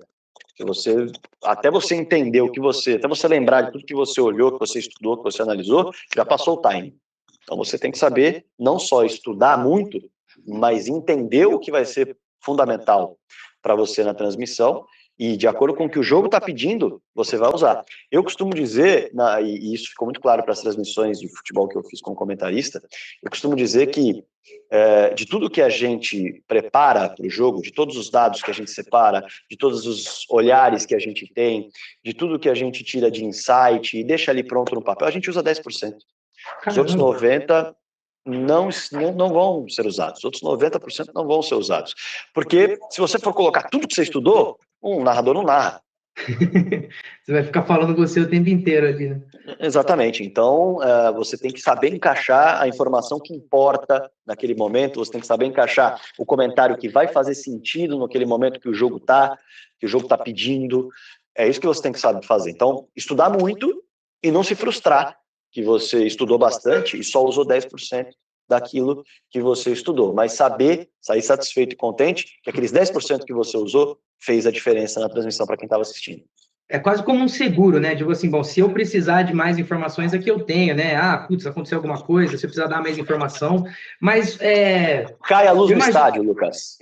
Até você entender até você lembrar de tudo que você olhou, que você estudou, que você analisou, já passou o time. Então você tem que saber não só estudar muito, mas entender o que vai ser fundamental para você na transmissão e de acordo com o que o jogo está pedindo, você vai usar. Eu costumo dizer, e isso ficou muito claro para as transmissões de futebol que eu fiz como comentarista, eu costumo dizer que de tudo que a gente prepara para o jogo, de todos os dados que a gente separa, de todos os olhares que a gente tem, de tudo que a gente tira de insight e deixa ali pronto no papel, a gente usa 10%. Os outros 90% não vão ser usados. Os outros 90% não vão ser usados. Porque se você for colocar tudo que você estudou, um narrador não narra. Você vai ficar falando você o tempo inteiro ali, né? Exatamente. Então, você tem que saber encaixar a informação que importa naquele momento, você tem que saber encaixar o comentário que vai fazer sentido naquele momento que o jogo está pedindo. É isso que você tem que saber fazer. Então, estudar muito e não se frustrar que você estudou bastante e só usou 10% daquilo que você estudou, mas saber sair satisfeito e contente que aqueles 10% que você usou fez a diferença na transmissão para quem estava assistindo. É quase como um seguro, né? Tipo assim, bom, se eu precisar de mais informações, aqui eu tenho, né? Ah, putz, aconteceu alguma coisa, se eu precisar dar mais informação. Mas cai a luz no imagino, estádio, Lucas.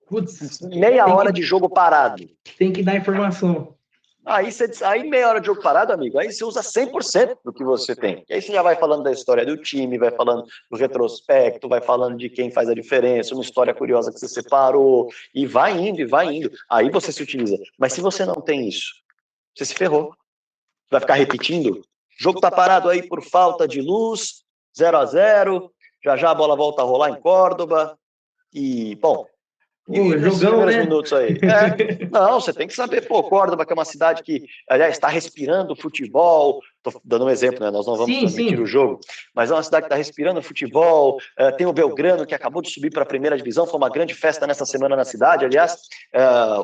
Putz, meia hora de jogo parado. Tem que dar informação. Aí meia hora de jogo parado, amigo, aí você usa 100% do que você tem. E aí você já vai falando da história do time, vai falando do retrospecto, vai falando de quem faz a diferença, uma história curiosa que você separou, e vai indo, e vai indo. Aí você se utiliza. Mas se você não tem isso, você se ferrou. Vai ficar repetindo? O jogo tá parado aí por falta de luz, 0-0, já a bola volta a rolar em Córdoba, e, bom, e nesses Jogão, primeiros né? minutos aí? Não, você tem que saber, Córdoba, que é uma cidade que, aliás, está respirando futebol. Estou dando um exemplo, né? Nós não vamos transmitir o jogo, mas é uma cidade que está respirando futebol. Tem o Belgrano, que acabou de subir para a primeira divisão, foi uma grande festa nessa semana na cidade. Aliás,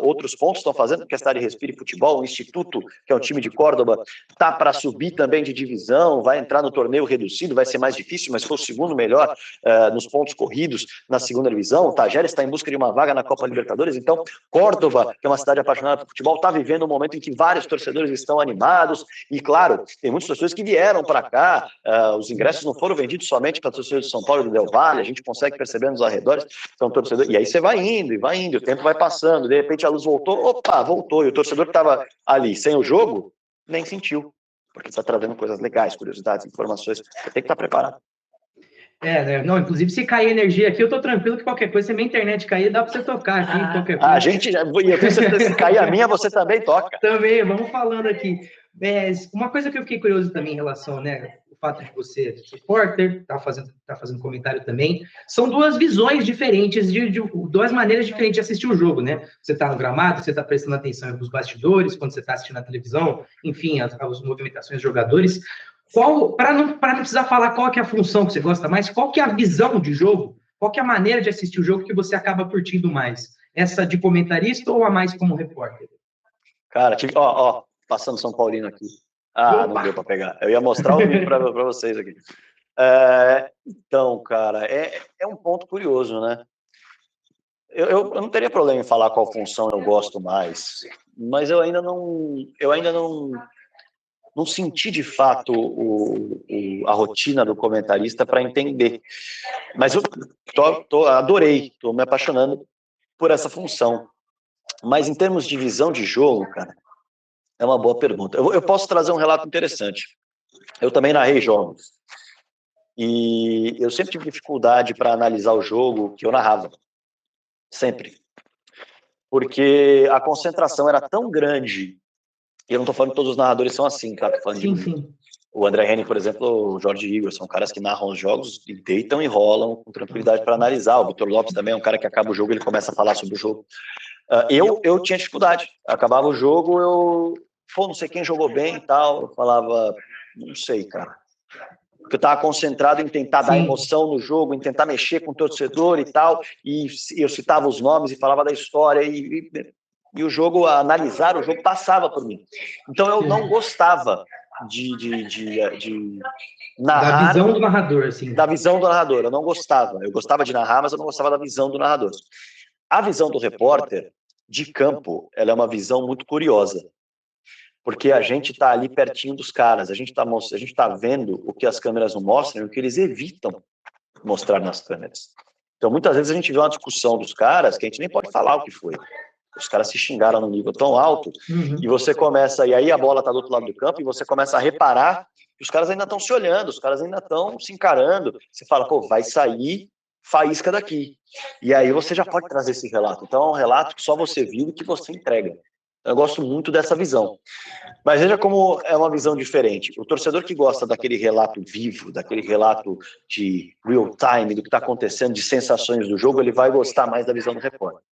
outros pontos estão fazendo, porque a cidade respira futebol. O Instituto, que é um time de Córdoba, está para subir também de divisão, vai entrar no torneio reduzido, vai ser mais difícil, mas foi o segundo melhor nos pontos corridos na segunda divisão. O Tajeres está em busca de uma vaga na Copa Libertadores. Então, Córdoba, que é uma cidade apaixonada por futebol, está vivendo um momento em que vários torcedores estão animados. E, claro, tem muitos torcedores que vieram para cá. Os ingressos não foram vendidos somente para torcedores de São Paulo e do Del Valle. A gente consegue perceber nos arredores. São torcedores. E aí você vai indo, e vai indo. O tempo vai passando. De repente a luz voltou. Opa, voltou. E o torcedor que estava ali sem o jogo nem sentiu. Porque está trazendo coisas legais, curiosidades, informações. Você tem que estar preparado. Né? Não, inclusive, se cair energia aqui, eu tô tranquilo que qualquer coisa, se a minha internet cair, dá para você tocar aqui, qualquer coisa. A gente, eu tenho certeza, se cair a minha, você também toca. Também, vamos falando aqui. Uma coisa que eu fiquei curioso também em relação, né, o fato de você ser repórter, tá fazendo comentário também, são duas visões diferentes, duas maneiras diferentes de assistir o jogo, né? Você tá no gramado, você tá prestando atenção nos bastidores, quando você tá assistindo na televisão, enfim, as movimentações dos jogadores. Para não precisar falar qual que é a função que você gosta mais, qual que é a visão de jogo, qual que é a maneira de assistir o jogo que você acaba curtindo mais? Essa de comentarista ou a mais como repórter? Cara, passando São Paulino aqui. Não deu para pegar. Eu ia mostrar o vídeo para vocês aqui. Então, cara, é um ponto curioso, né? Eu não teria problema em falar qual função eu gosto mais, mas eu ainda não senti de fato a rotina do comentarista para entender. Mas eu adorei, estou me apaixonando por essa função. Mas em termos de visão de jogo, cara, é uma boa pergunta. Eu posso trazer um relato interessante. Eu também narrei jogos. E eu sempre tive dificuldade para analisar o jogo que eu narrava. Sempre. Porque a concentração era tão grande. E eu não estou falando que todos os narradores são assim, tá? Tô falando sim. O André Henning, por exemplo, o Jorge Igor, são caras que narram os jogos e deitam e rolam com tranquilidade para analisar. O Vitor Lopes também é um cara que acaba o jogo e ele começa a falar sobre o jogo. Eu tinha dificuldade. Acabava o jogo, não sei quem jogou bem e tal. Eu falava, não sei, cara. Porque eu estava concentrado em tentar dar emoção no jogo, em tentar mexer com o torcedor e tal. E eu citava os nomes e falava da história. E o jogo, analisar o jogo, passava por mim. Então eu não gostava de narrar. Da visão do narrador, assim. Da visão do narrador, eu não gostava. Eu gostava de narrar, mas eu não gostava da visão do narrador. A visão do repórter, de campo, ela é uma visão muito curiosa. Porque a gente está ali pertinho dos caras, a gente está vendo o que as câmeras não mostram e o que eles evitam mostrar nas câmeras. Então, muitas vezes a gente vê uma discussão dos caras que a gente nem pode falar o que foi. Os caras se xingaram num nível tão alto, e você começa, e aí a bola está do outro lado do campo, e você começa a reparar que os caras ainda estão se olhando, os caras ainda estão se encarando. Você fala, vai sair faísca daqui. E aí você já pode trazer esse relato. Então é um relato que só você viu e que você entrega. Eu gosto muito dessa visão. Mas veja como é uma visão diferente. O torcedor que gosta daquele relato vivo, daquele relato de real time, do que está acontecendo, de sensações do jogo, ele vai gostar mais da visão do repórter.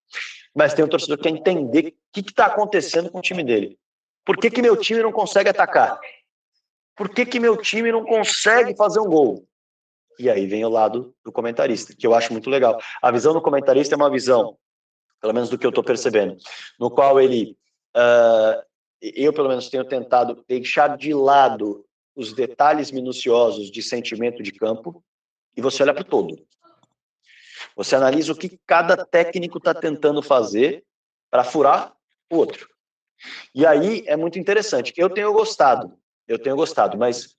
Mas tem um torcedor que quer entender o que está acontecendo com o time dele. Por que meu time não consegue atacar? Por que meu time não consegue fazer um gol? E aí vem o lado do comentarista, que eu acho muito legal. A visão do comentarista é uma visão, pelo menos do que eu estou percebendo, no qual eu pelo menos tenho tentado deixar de lado os detalhes minuciosos de sentimento de campo e você olha para o todo. Você analisa o que cada técnico está tentando fazer para furar o outro. E aí é muito interessante. Eu tenho gostado, mas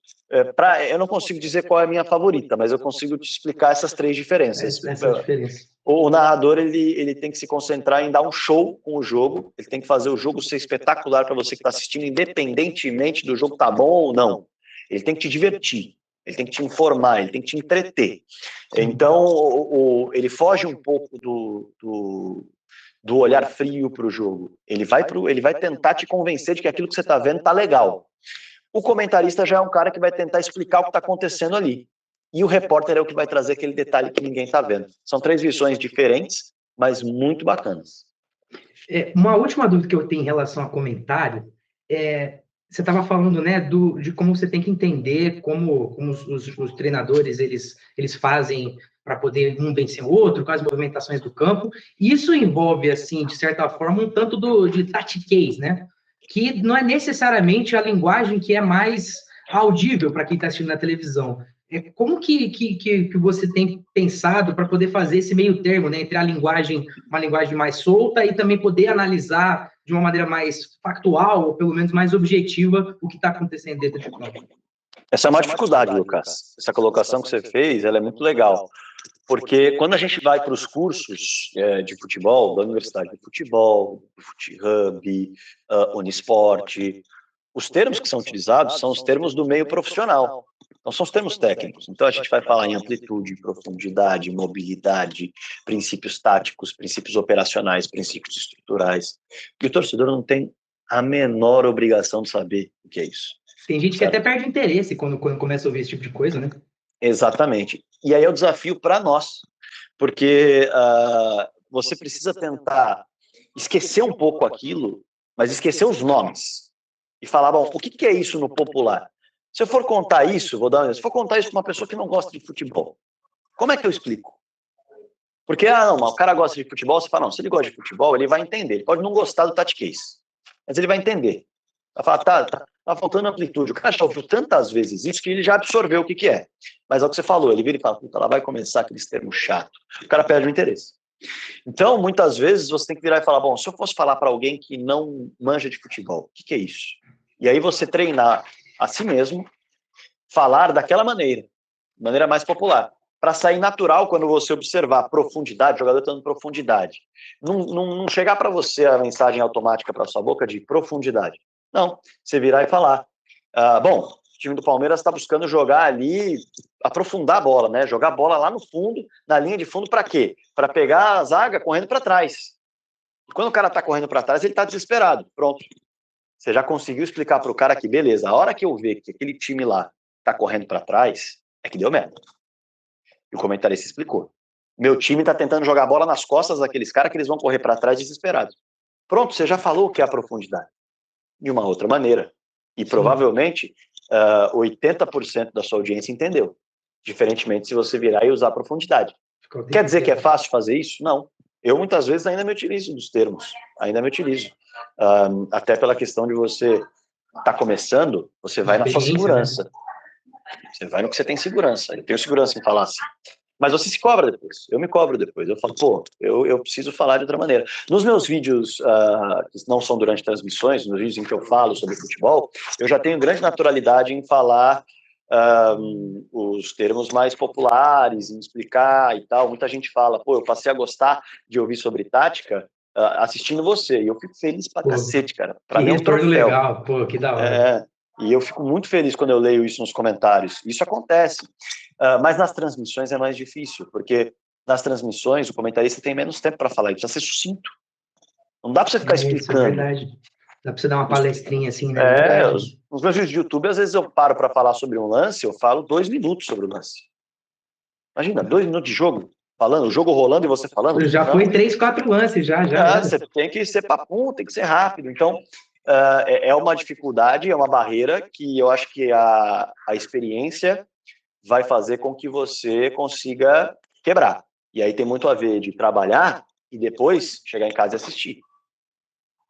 eu não consigo dizer qual é a minha favorita, mas eu consigo te explicar essas três diferenças. Essa diferença. O narrador ele tem que se concentrar em dar um show com o jogo, ele tem que fazer o jogo ser espetacular para você que está assistindo, independentemente do jogo tá bom ou não. Ele tem que te divertir, ele tem que te informar, ele tem que te entreter. Então, ele foge um pouco do olhar frio para o jogo. Ele vai tentar te convencer de que aquilo que você está vendo está legal. O comentarista já é um cara que vai tentar explicar o que está acontecendo ali. E o repórter é o que vai trazer aquele detalhe que ninguém está vendo. São três visões diferentes, mas muito bacanas. Uma última dúvida que eu tenho em relação a comentário você estava falando, né, de como você tem que entender como os treinadores eles fazem para poder um vencer o outro, com as movimentações do campo. Isso envolve, assim, de certa forma, um tanto de tactiquez, né? Que não é necessariamente a linguagem que é mais audível para quem está assistindo na televisão. Como que você tem pensado para poder fazer esse meio termo, né, entre uma linguagem mais solta e também poder analisar de uma maneira mais factual, ou pelo menos mais objetiva, o que está acontecendo dentro de campo? Essa é uma dificuldade, Lucas. Essa colocação que você fez, ela é muito legal. Porque quando a gente vai para os cursos de futebol, da Universidade de Futebol, do FutiHub, Unisport, os termos que são utilizados são os termos do meio profissional. Não são os termos técnicos. Então a gente vai falar em amplitude, profundidade, mobilidade, princípios táticos, princípios operacionais, princípios estruturais. E o torcedor não tem a menor obrigação de saber o que é isso. Tem gente que até perde interesse quando começa a ouvir esse tipo de coisa, né? Exatamente. E aí é o desafio para nós, porque você precisa tentar esquecer um pouco aquilo, mas esquecer os nomes. E falar, bom, o que é isso no popular? Se eu for contar isso, se for contar isso para uma pessoa que não gosta de futebol, como é que eu explico? Porque, o cara gosta de futebol, você fala, não, se ele gosta de futebol, ele vai entender. Ele pode não gostar do tactiquez, mas ele vai entender. Vai falar, tá faltando amplitude. O cara já ouviu tantas vezes isso que ele já absorveu o que é. Mas é o que você falou, ele vira e fala, puta, lá vai começar aqueles termos chatos. O cara perde o interesse. Então, muitas vezes, você tem que virar e falar, bom, se eu fosse falar para alguém que não manja de futebol, o que é isso? E aí você treinar a si mesmo, falar daquela maneira mais popular, para sair natural quando você observar profundidade, o jogador dando profundidade. Não chegar para você a mensagem automática para sua boca de profundidade. Não, você virar e falar. Bom, o time do Palmeiras está buscando jogar ali, aprofundar a bola, né? Jogar a bola lá no fundo, na linha de fundo, para quê? Para pegar a zaga correndo para trás. E quando o cara está correndo para trás, ele está desesperado. Pronto. Você já conseguiu explicar para o cara que, beleza, a hora que eu ver que aquele time lá está correndo para trás, é que deu merda. E o comentarista explicou. Meu time está tentando jogar a bola nas costas daqueles caras que eles vão correr para trás desesperados. Pronto, você já falou o que é a profundidade. De uma outra maneira. E provavelmente 80% da sua audiência entendeu. Diferentemente se você virar e usar a profundidade. Quer dizer que é fácil fazer isso? Não. Eu muitas vezes ainda me utilizo dos termos. Ainda me utilizo. Até pela questão de você estar começando, você vai na sua segurança. Né? Você vai no que você tem segurança. Eu tenho segurança em falar assim. Mas você se cobra depois. Eu me cobro depois. Eu falo, pô, eu preciso falar de outra maneira. Nos meus vídeos, que não são durante transmissões, nos vídeos em que eu falo sobre futebol, eu já tenho grande naturalidade em falar os termos mais populares, em explicar e tal. Muita gente fala, pô, eu passei a gostar de ouvir sobre tática assistindo você. E eu fico feliz pra cacete, cara. Pra mim é um troféu. Legal, pô, que da hora. E eu fico muito feliz quando eu leio isso nos comentários. Isso acontece. Mas nas transmissões é mais difícil, porque nas transmissões o comentarista tem menos tempo para falar, ele precisa ser sucinto. Não dá para você ficar explicando. Isso é verdade. Dá para você dar uma palestrinha assim, né? Nos meus vídeos de YouTube, às vezes eu paro para falar sobre um lance, eu falo 2 minutos sobre o lance. Imagina, 2 minutos de jogo, falando, o jogo rolando e você falando. Já não. foi 3, 4 lances, já. Você tem que ser papum, tem que ser rápido. Então, é uma dificuldade, é uma barreira que eu acho que a experiência vai fazer com que você consiga quebrar. E aí tem muito a ver de trabalhar e depois chegar em casa e assistir.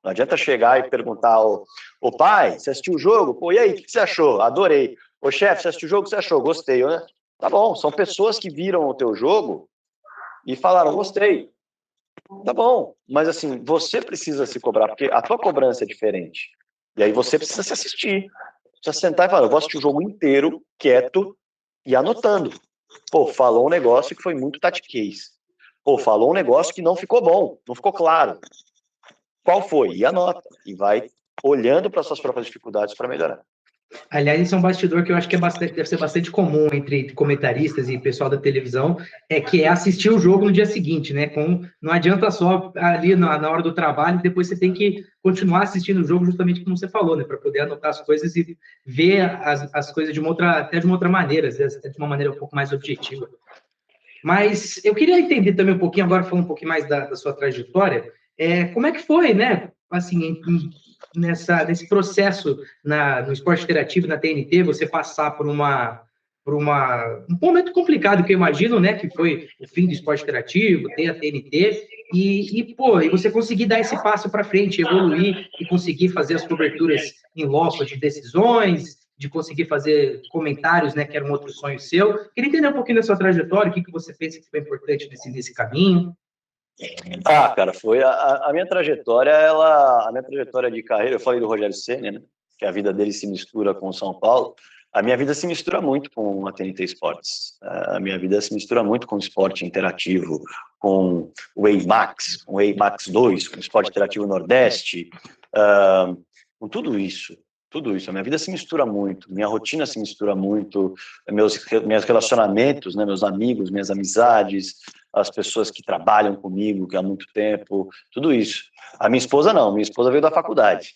Não adianta chegar e perguntar ô pai, você assistiu o jogo? Pô, e aí, o que você achou? Adorei. Ô chefe, você assistiu o jogo? O que você achou? Gostei, né? Tá bom, são pessoas que viram o teu jogo e falaram, gostei. Tá bom, mas assim, você precisa se cobrar, porque a tua cobrança é diferente. E aí você precisa se assistir. Precisa sentar e falar, eu vou assistir o jogo inteiro, quieto, e anotando. Pô, falou um negócio que foi muito tatiquês. Pô, falou um negócio que não ficou bom, não ficou claro. Qual foi? E anota. E vai olhando para suas próprias dificuldades para melhorar. Aliás, isso é um bastidor que eu acho que deve ser bastante comum entre comentaristas e pessoal da televisão, que é assistir o jogo no dia seguinte, né? Não adianta só ali na hora do trabalho, depois você tem que continuar assistindo o jogo justamente como você falou, né? Para poder anotar as coisas e ver as coisas até de uma outra maneira, às vezes até de uma maneira um pouco mais objetiva. Mas eu queria entender também um pouquinho, agora falando um pouquinho mais da sua trajetória, como é que foi, né? Assim, nesse processo no esporte interativo, na TNT, você passar por um momento complicado que eu imagino, né? Que foi o fim do esporte interativo, ter a TNT, e você conseguir dar esse passo para frente, evoluir e conseguir fazer as coberturas em loco de decisões, de conseguir fazer comentários, né? Que era um outro sonho seu. Queria entender um pouquinho da sua trajetória, o que você pensa que foi importante nesse caminho. Cara, foi a minha trajetória, a minha trajetória de carreira, eu falei do Rogério Ceni, né, que a vida dele se mistura com o São Paulo, a minha vida se mistura muito com a TNT Esportes, a minha vida se mistura muito com o esporte interativo, com o EIMAX, com o EIMAX 2, com o esporte interativo Nordeste, com tudo isso, a minha vida se mistura muito, minha rotina se mistura muito, meus relacionamentos, né, meus amigos, minhas amizades, as pessoas que trabalham comigo que há muito tempo, tudo isso. A minha esposa não, minha esposa veio da faculdade.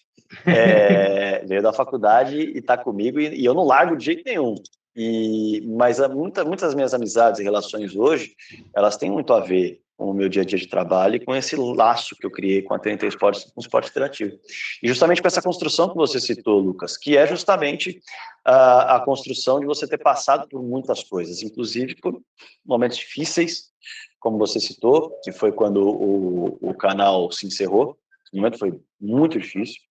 Veio da faculdade e está comigo e eu não largo de jeito nenhum. Mas muitas das minhas amizades e relações hoje, elas têm muito a ver com o meu dia a dia de trabalho e com esse laço que eu criei com a TNT Esportes, com o esporte interativo. E justamente com essa construção que você citou, Lucas, que é justamente a construção de você ter passado por muitas coisas, inclusive por momentos difíceis, como você citou, que foi quando o canal se encerrou. O momento foi muito difícil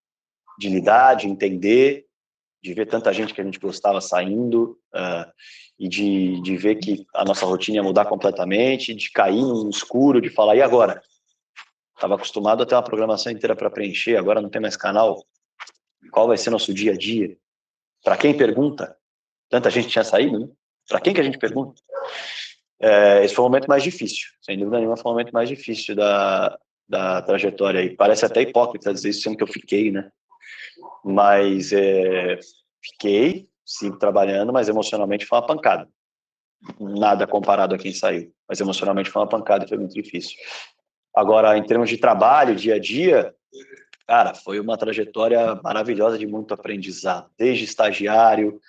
de lidar, de entender, de ver tanta gente que a gente gostava saindo, e de ver que a nossa rotina ia mudar completamente, de cair no escuro, de falar, e agora? Estava acostumado a ter uma programação inteira para preencher, agora não tem mais canal. Qual vai ser nosso dia a dia? Para quem pergunta? Tanta gente tinha saído, né? Para quem que a gente pergunta? Esse foi o momento mais difícil, sem dúvida nenhuma, foi o momento mais difícil da trajetória aí. Parece até hipócrita dizer isso, sendo que eu fiquei, né? Mas fiquei, sigo trabalhando, mas emocionalmente foi uma pancada. Nada comparado a quem saiu, mas emocionalmente foi uma pancada e foi muito difícil. Agora, em termos de trabalho, dia a dia, cara, foi uma trajetória maravilhosa de muito aprendizado, desde estagiário,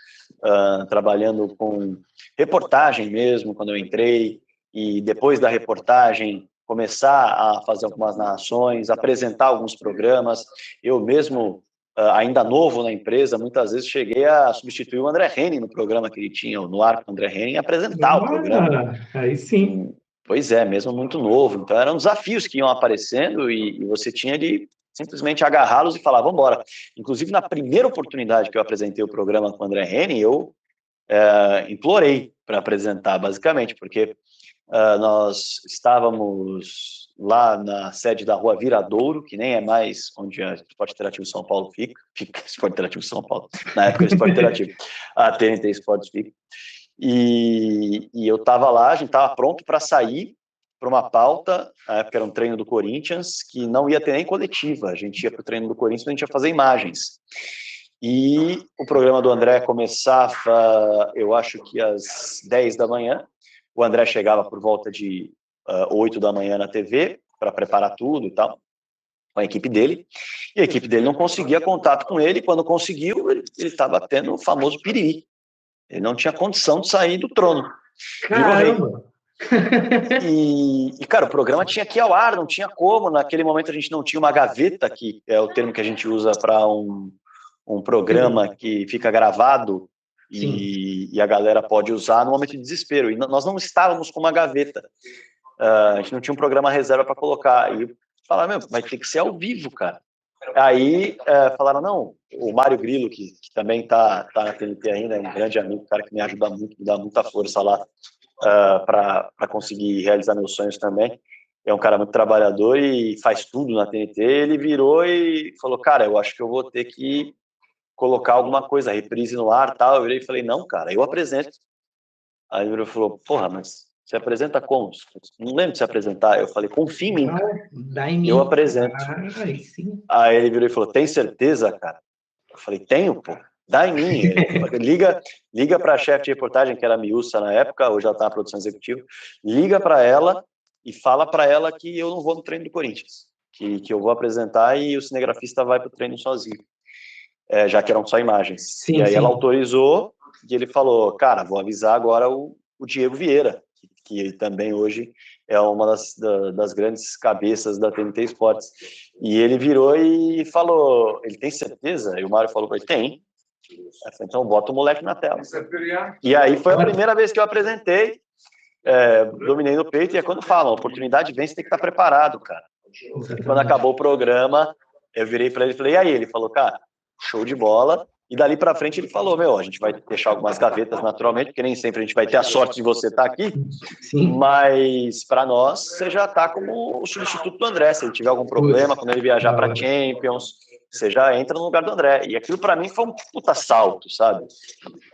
trabalhando com reportagem mesmo, quando eu entrei, e depois da reportagem, começar a fazer algumas narrações, apresentar alguns programas. Eu mesmo, ainda novo na empresa, muitas vezes cheguei a substituir o André Henning no programa que ele tinha, no ar com o André Henning, e apresentar o programa. Aí sim. Pois é, mesmo muito novo. Então, eram desafios que iam aparecendo e você tinha de simplesmente agarrá-los e falar, vamos embora. Inclusive, na primeira oportunidade que eu apresentei o programa com o André Henning, eu implorei para apresentar, basicamente, porque nós estávamos lá na sede da Rua Viradouro, que nem é mais onde a Esporte Interativo São Paulo fica Esporte Interativo São Paulo, na época do Esporte Interativo, a TNT Esportes fica, e eu estava lá, a gente estava pronto para sair para uma pauta, na época era um treino do Corinthians, que não ia ter nem coletiva, a gente ia para o treino do Corinthians, a gente ia fazer imagens. E o programa do André começava, eu acho que às 10 da manhã, o André chegava por volta de 8 da manhã na TV, para preparar tudo e tal, com a equipe dele, E a equipe dele não conseguia contato com ele, e quando conseguiu, ele estava tendo o famoso piriri. Ele não tinha condição de sair do trono. Virou rei. Cara, o programa tinha que ir ao ar, não tinha como. Naquele momento a gente não tinha uma gaveta, que é o termo que a gente usa para um programa que fica gravado e a galera pode usar no momento de desespero. E nós não estávamos com uma gaveta. A gente não tinha um programa reserva para colocar. E falaram, vai ter que ser ao vivo, cara. Aí falaram, não, o Mário Grillo, que também tá na TNT ainda, é um grande amigo, cara que me ajuda muito, me dá muita força lá para conseguir realizar meus sonhos também. É um cara muito trabalhador e faz tudo na TNT. Ele virou e falou, cara, eu acho que eu vou ter que colocar alguma coisa, reprise no ar, tal. Eu virei e falei, não, cara, eu apresento. Aí ele falou, porra, mas você apresenta como? Não lembro de se apresentar. Eu falei, confia em mim. Eu apresento. Aí ele virou e falou, tem certeza, cara? Eu falei, tenho, pô. Dá em mim. Liga para a chefe de reportagem, que era a Miúça na época, hoje ela está na produção executiva. Liga para ela e fala para ela que eu não vou no treino do Corinthians. Que eu vou apresentar e o cinegrafista vai para o treino sozinho. Já que eram só imagens. Sim, e aí ela autorizou e ele falou, cara, vou avisar agora o Diego Vieira, que também hoje é uma das grandes cabeças da TNT Esportes. E ele virou e falou, ele tem certeza? E o Mário falou para ele, tem. Falei, então bota o moleque na tela. E aí foi a primeira vez que eu apresentei, dominei no peito, e é quando falam, oportunidade vem, você tem que estar preparado, cara. E quando acabou o programa, eu virei para ele e falei, e aí? Ele falou, cara, show de bola. E dali para frente ele falou, a gente vai deixar algumas gavetas naturalmente, porque nem sempre a gente vai ter a sorte de você estar aqui. Sim. Mas para nós, você já está como o substituto do André. Se ele tiver algum problema, quando ele viajar para Champions, você já entra no lugar do André. E aquilo para mim foi um puta salto, sabe?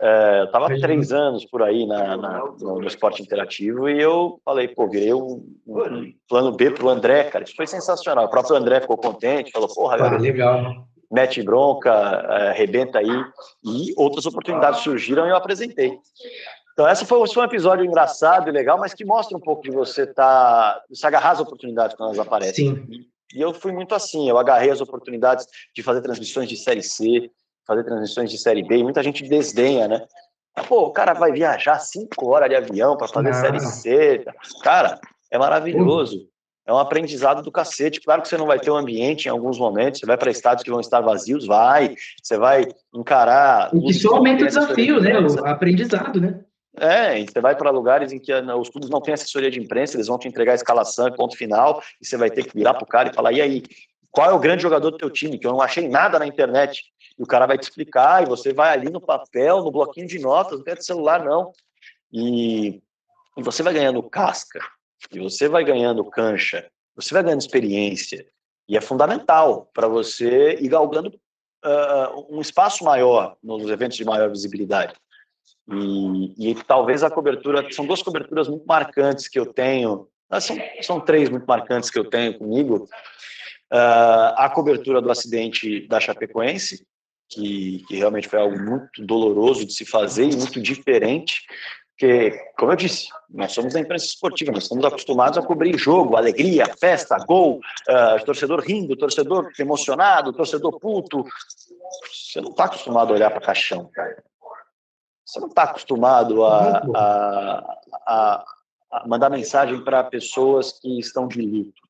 Eu estava há 3 anos por aí no esporte interativo e eu falei, virei um plano B pro André, cara. Isso foi sensacional. O próprio André ficou contente, falou, porra, garoto, legal. Mete bronca, arrebenta aí. E outras oportunidades surgiram e eu apresentei. Então, essa foi um episódio engraçado e legal, mas que mostra um pouco de você se agarrar às oportunidades quando elas aparecem. Sim. E eu fui muito assim, eu agarrei as oportunidades de fazer transmissões de Série C, fazer transmissões de Série B, e muita gente desdenha, né? Pô, o cara vai viajar 5 horas de avião para fazer Série C. Cara, é maravilhoso. É um aprendizado do cacete. Claro que você não vai ter um ambiente em alguns momentos, você vai para estádios que vão estar vazios, você vai encarar... O que só aumenta o desafio, né? O aprendizado, né? E você vai para lugares em que os clubes não têm assessoria de imprensa, eles vão te entregar a escalação e ponto final, e você vai ter que virar pro cara e falar, e aí, qual é o grande jogador do teu time? Que eu não achei nada na internet. E o cara vai te explicar, e você vai ali no papel, no bloquinho de notas, não quer de celular, não. E você vai ganhando casca, e você vai ganhando cancha, você vai ganhando experiência, e é fundamental para você ir galgando um espaço maior nos eventos de maior visibilidade. E talvez a cobertura, são 2 coberturas muito marcantes que eu tenho, são 3 muito marcantes que eu tenho comigo. A cobertura do acidente da Chapecoense, que realmente foi algo muito doloroso de se fazer e muito diferente, porque, como eu disse, nós somos da imprensa esportiva, nós estamos acostumados a cobrir jogo, alegria, festa, gol, torcedor rindo, torcedor emocionado, torcedor puto. Você não está acostumado a olhar para caixão, cara. Você não está acostumado a mandar mensagem para pessoas que estão de luto.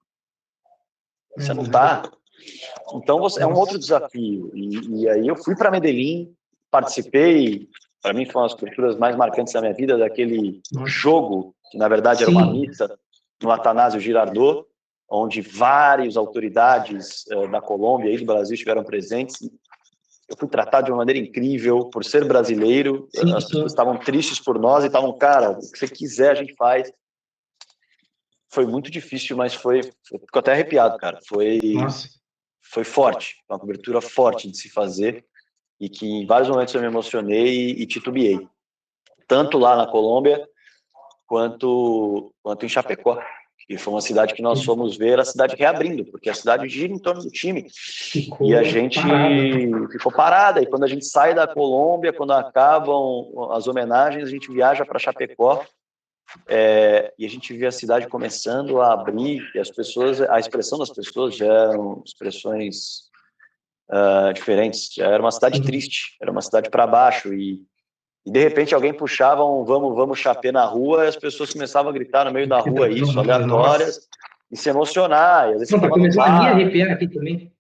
Você não está. Então, é um outro desafio. E aí eu fui para Medellín, participei, para mim foram as coberturas mais marcantes da minha vida, daquele jogo, que na verdade era uma missa, no Atanásio Girardot, onde várias autoridades da Colômbia e do Brasil estiveram presentes. Eu fui tratado de uma maneira incrível por ser brasileiro. As pessoas estavam tristes por nós e estavam, cara, o que você quiser a gente faz. Foi muito difícil, mas ficou até arrepiado, cara. Foi forte, uma cobertura forte de se fazer e que em vários momentos eu me emocionei e titubeei. Tanto lá na Colômbia quanto em Chapecó. E foi uma cidade que nós fomos ver a cidade reabrindo, porque a cidade gira em torno do time. E a gente ficou parada. E quando a gente sai da Colômbia, quando acabam as homenagens, a gente viaja para Chapecó. E a gente vê a cidade começando a abrir, e as pessoas, a expressão das pessoas já eram expressões diferentes. Era uma cidade triste, era uma cidade para baixo, e de repente alguém puxava um vamos chapé na rua, e as pessoas começavam a gritar no meio da rua isso, aleatórias, e se emocionar. E às vezes tá começando a me arrepiar aqui também.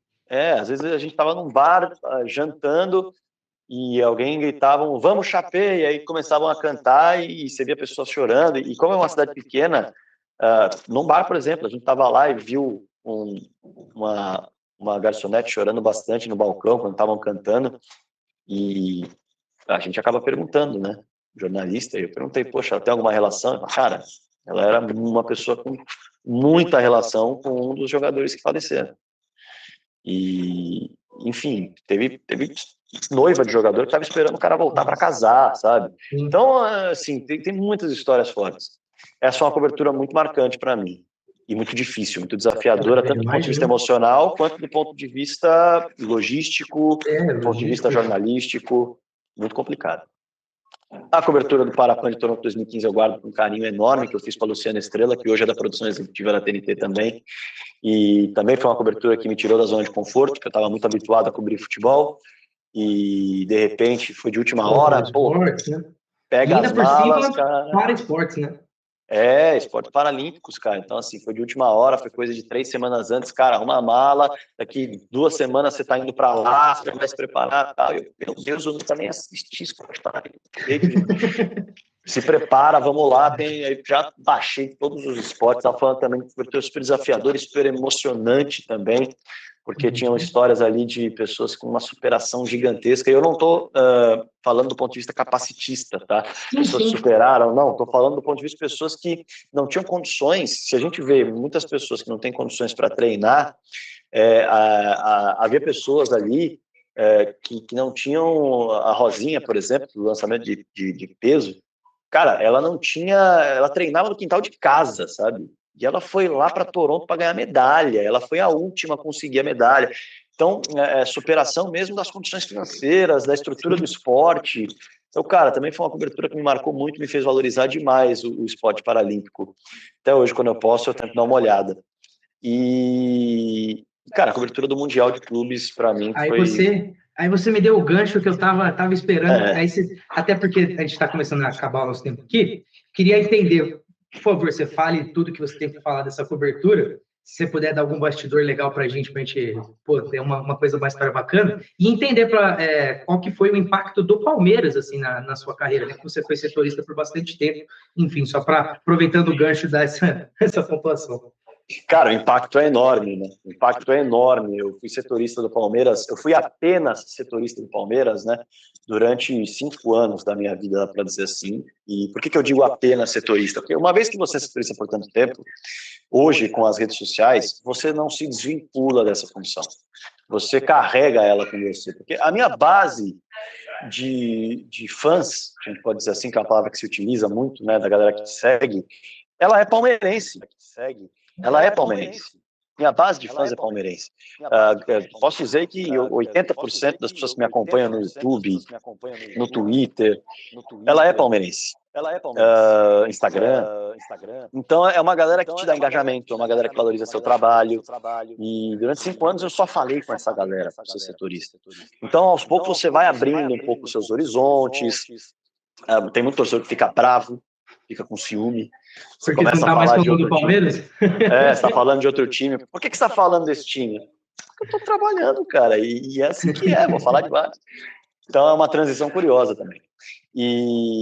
Às vezes a gente estava num bar, jantando, e alguém gritava vamos chapé, e aí começavam a cantar, e você via pessoas chorando. E como é uma cidade pequena, num bar, por exemplo, a gente estava lá e viu uma garçonete chorando bastante no balcão quando estavam cantando, e a gente acaba perguntando, né, jornalista, e eu perguntei, poxa, ela tem alguma relação? Cara, ela era uma pessoa com muita relação com um dos jogadores que faleceram. E, enfim, teve noiva de jogador que estava esperando o cara voltar para casar, sabe? Então, assim, tem muitas histórias fortes. Essa é uma cobertura muito marcante para mim. E muito difícil, muito desafiadora, tanto do ponto de vista emocional, quanto do ponto de vista logístico, do ponto de vista jornalístico, muito complicado. A cobertura do Parapan de Toronto 2015 eu guardo com um carinho enorme, que eu fiz para a Luciana Estrela, que hoje é da produção executiva da TNT também, e também foi uma cobertura que me tirou da zona de conforto, porque eu estava muito habituado a cobrir futebol, e de repente foi de última hora, pega as malas, cara. Para esportes, né? Esportes paralímpicos, cara. Então, assim, foi de última hora, foi coisa de 3 semanas antes, cara, uma mala, daqui 2 semanas você tá indo para lá, você vai se preparar, tal. Meu Deus, eu nunca nem assisti esporte paralímpico. Se prepara, vamos lá, aí já baixei todos os esportes, tava falando também que foi super desafiador e super emocionante também, porque tinham histórias ali de pessoas com uma superação gigantesca, e eu não estou falando do ponto de vista capacitista, tá? Pessoas que superaram, não, estou falando do ponto de vista de pessoas que não tinham condições. Se a gente vê muitas pessoas que não têm condições para treinar, havia pessoas ali que não tinham a Rosinha, por exemplo, do lançamento de peso. Cara, ela treinava no quintal de casa, sabe? E ela foi lá para Toronto para ganhar medalha, ela foi a última a conseguir a medalha. Então, superação mesmo das condições financeiras, da estrutura do esporte. Então, cara, também foi uma cobertura que me marcou muito, me fez valorizar demais o esporte paralímpico. Até hoje, quando eu posso, eu tento dar uma olhada. E, cara, a cobertura do Mundial de Clubes, para mim, foi... Aí você me deu o gancho que eu tava esperando. Até porque a gente está começando a acabar o nosso tempo aqui. Queria entender, por favor, você fale tudo que você tem para falar dessa cobertura. Se você puder dar algum bastidor legal para a gente ter uma coisa mais bacana. E entender qual que foi o impacto do Palmeiras assim, na sua carreira, né? Que você foi setorista por bastante tempo. Enfim, só para aproveitando o gancho dessa pontuação. Cara, o impacto é enorme, né? O impacto é enorme. Eu fui setorista do Palmeiras, eu fui apenas setorista do Palmeiras, né? Durante 5 anos da minha vida, para dizer assim. E por que eu digo apenas setorista? Porque uma vez que você é setorista por tanto tempo, hoje, com as redes sociais, você não se desvincula dessa função. Você carrega ela com você. Porque a minha base de fãs, a gente pode dizer assim, que é uma palavra que se utiliza muito, né? Da galera que segue, ela é palmeirense. Ela é palmeirense. Minha base de fãs é palmeirense. Posso dizer que 80% das pessoas que me acompanham no YouTube, no Twitter, ela é palmeirense. Instagram. Então, é uma galera que te dá engajamento, é uma galera que valoriza seu trabalho. E durante 5 anos eu só falei com essa galera, para ser setorista. Então, aos poucos, você vai abrindo um pouco os seus horizontes. Tem muito torcedor que fica bravo, fica com ciúme. Você porque começa não tá a falar mais falando do Palmeiras? Você está falando de outro time. Por que você está falando desse time? Porque eu estou trabalhando, cara, e é assim que vou falar de vários. Então é uma transição curiosa também.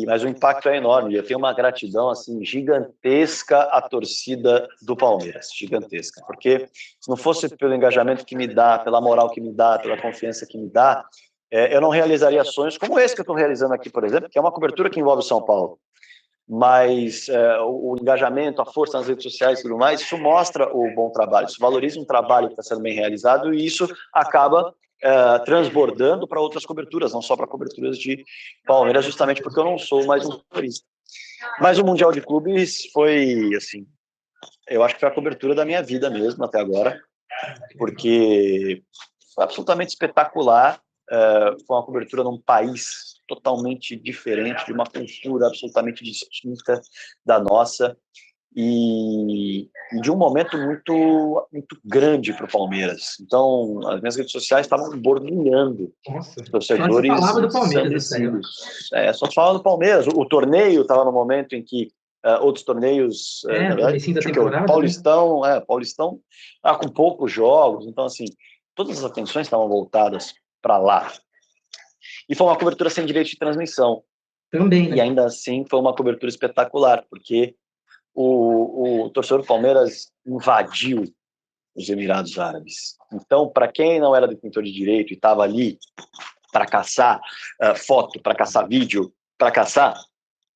Mas o impacto é enorme. Eu tenho uma gratidão assim gigantesca à torcida do Palmeiras, gigantesca. Porque se não fosse pelo engajamento que me dá, pela moral que me dá, pela confiança que me dá, eu não realizaria sonhos como esse que eu estou realizando aqui, por exemplo, que é uma cobertura que envolve São Paulo. Mas o engajamento, a força nas redes sociais e tudo mais, isso mostra o bom trabalho, isso valoriza um trabalho que está sendo bem realizado, e isso acaba transbordando para outras coberturas, não só para coberturas de Palmeiras, justamente porque eu não sou mais um setorista. Mas o Mundial de Clubes foi, assim, eu acho que foi a cobertura da minha vida mesmo até agora, porque foi absolutamente espetacular. Foi uma cobertura num país totalmente diferente, de uma cultura absolutamente distinta da nossa, e de um momento muito, muito grande para o Palmeiras. Então, as minhas redes sociais estavam borbulhando. Nossa, só se Torcedores falava do Palmeiras nessa época. ensandecidos. Só se falava do Palmeiras. O torneio estava no momento em que outros torneios, na verdade, Comecinho da tipo, o temporada, né? Paulistão com poucos jogos. Então, assim, todas as atenções estavam voltadas para lá. E foi uma cobertura sem direito de transmissão. Também, né? E ainda assim foi uma cobertura espetacular, porque o torcedor do Palmeiras invadiu os Emirados Árabes. Então, para quem não era detentor de direito e estava ali para caçar foto, para caçar vídeo, para caçar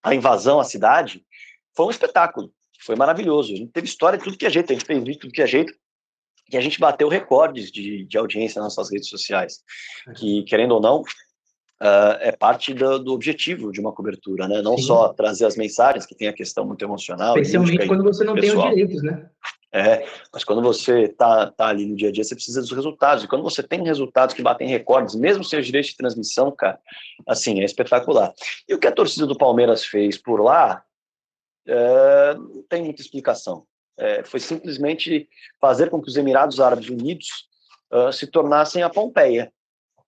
a invasão à cidade, foi um espetáculo. Foi maravilhoso. A gente teve história de tudo que é jeito, a gente fez vídeo de tudo que é jeito, e a gente bateu recordes de audiência nas nossas redes sociais, que, querendo ou não, é parte do objetivo de uma cobertura, né? Não só trazer as mensagens, que tem a questão muito emocional, especialmente quando você não pessoal. tem os direitos, né? Mas quando você tá ali no dia a dia, você precisa dos resultados. E quando você tem resultados que batem recordes, mesmo sem os direitos de transmissão, cara, assim, é espetacular. E o que a torcida do Palmeiras fez por lá, não tem muita explicação. Foi simplesmente fazer com que os Emirados Árabes Unidos se tornassem a Pompeia,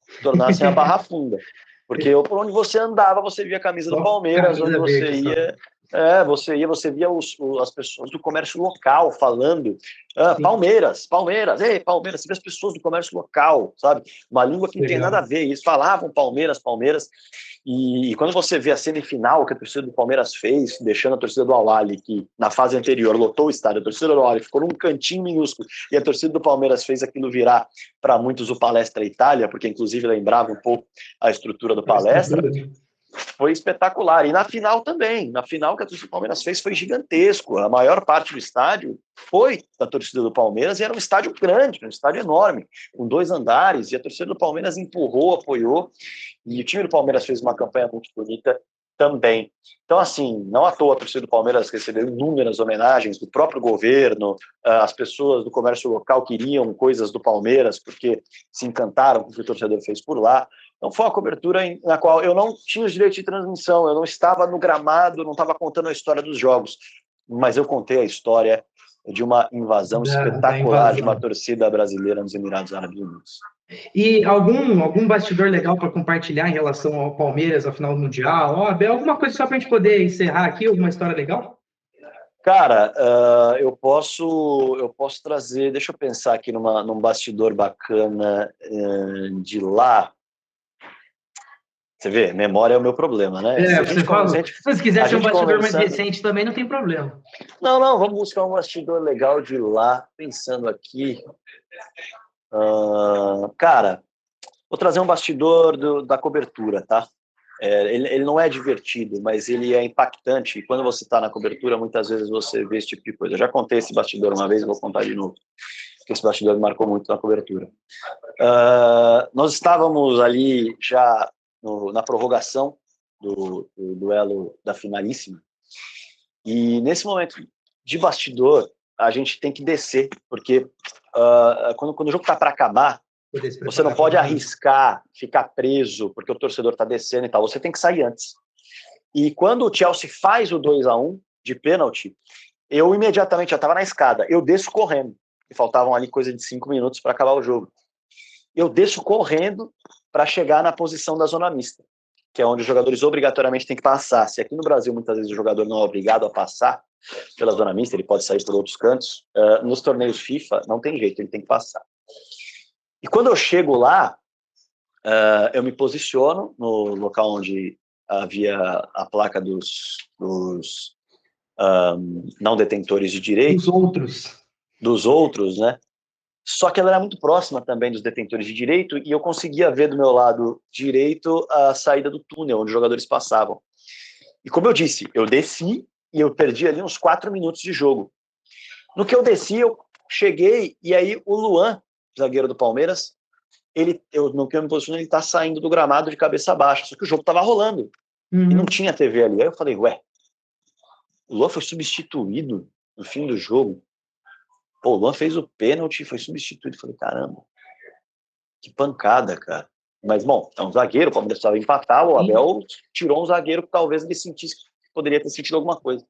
se tornassem a Barra Funda. Porque por onde você andava, você via a camisa do Palmeiras, onde você ia... você via as pessoas do comércio local falando Palmeiras, ei, Palmeiras, você vê as pessoas do comércio local, sabe? Uma língua que não tem nada a ver, eles falavam Palmeiras, e quando você vê a semifinal que a torcida do Palmeiras fez, deixando a torcida do Al-Ahly, que na fase anterior lotou o estádio, a torcida do Al-Ahly ficou num cantinho minúsculo, e a torcida do Palmeiras fez aquilo virar, para muitos, o Palestra Itália, porque inclusive lembrava um pouco a estrutura do Palestra, foi espetacular. E na final também. Na final que a torcida do Palmeiras fez foi gigantesco. A maior parte do estádio foi da torcida do Palmeiras e era um estádio grande, um estádio enorme, com 2 andares. E a torcida do Palmeiras empurrou, apoiou. E o time do Palmeiras fez uma campanha muito bonita também. Então, assim, não à toa a torcida do Palmeiras recebeu inúmeras homenagens do próprio governo, as pessoas do comércio local queriam coisas do Palmeiras porque se encantaram com o que o torcedor fez por lá. Então foi uma cobertura na qual eu não tinha os direitos de transmissão, eu não estava no gramado, não estava contando a história dos jogos, mas eu contei a história de uma invasão espetacular de uma torcida brasileira nos Emirados Árabes Unidos. E algum bastidor legal para compartilhar em relação ao Palmeiras, ao final do Mundial? Abel, alguma coisa só para a gente poder encerrar aqui, alguma história legal? Cara, eu posso trazer, deixa eu pensar aqui num bastidor bacana de lá. Você vê, memória é o meu problema, né? Se quiser ser um bastidor mais recente também, não tem problema. Não, vamos buscar um bastidor legal de lá, pensando aqui. Cara, vou trazer um bastidor da cobertura, tá? Ele não é divertido, mas ele é impactante. E quando você está na cobertura, muitas vezes você vê esse tipo de coisa. Eu já contei esse bastidor uma vez, eu vou contar de novo, porque esse bastidor me marcou muito na cobertura. Nós estávamos ali já na prorrogação do duelo da finalíssima, e nesse momento de bastidor, a gente tem que descer, porque quando o jogo está para acabar, você não pode arriscar ficar preso, porque o torcedor está descendo e tal, você tem que sair antes. E quando o Chelsea faz o 2-1 de pênalti, eu imediatamente, já estava na escada, eu desço correndo, e faltavam ali coisa de 5 minutos para acabar o jogo. Eu desço correndo para chegar na posição da zona mista, que é onde os jogadores obrigatoriamente têm que passar. Se aqui no Brasil muitas vezes o jogador não é obrigado a passar pela zona mista, ele pode sair por outros cantos, nos torneios FIFA não tem jeito, ele tem que passar. E quando eu chego lá, eu me posiciono no local onde havia a placa dos não detentores de direito. Dos outros, né? Só que ela era muito próxima também dos detentores de direito e eu conseguia ver do meu lado direito a saída do túnel, onde os jogadores passavam. E como eu disse, eu desci e eu perdi ali uns 4 minutos de jogo. No que eu desci, eu cheguei e aí o Luan, zagueiro do Palmeiras, no que eu me posiciono, ele tá saindo do gramado de cabeça baixa, só que o jogo tava rolando. E não tinha TV ali. Aí eu falei, ué, o Luan foi substituído no fim do jogo. Pô, o Luan fez o pênalti, foi substituído. Eu falei, caramba, que pancada, cara. Mas, bom, é um zagueiro, o Palmeiras precisava empatar, o Abel tirou um zagueiro que talvez ele sentisse que poderia ter sentido alguma coisa.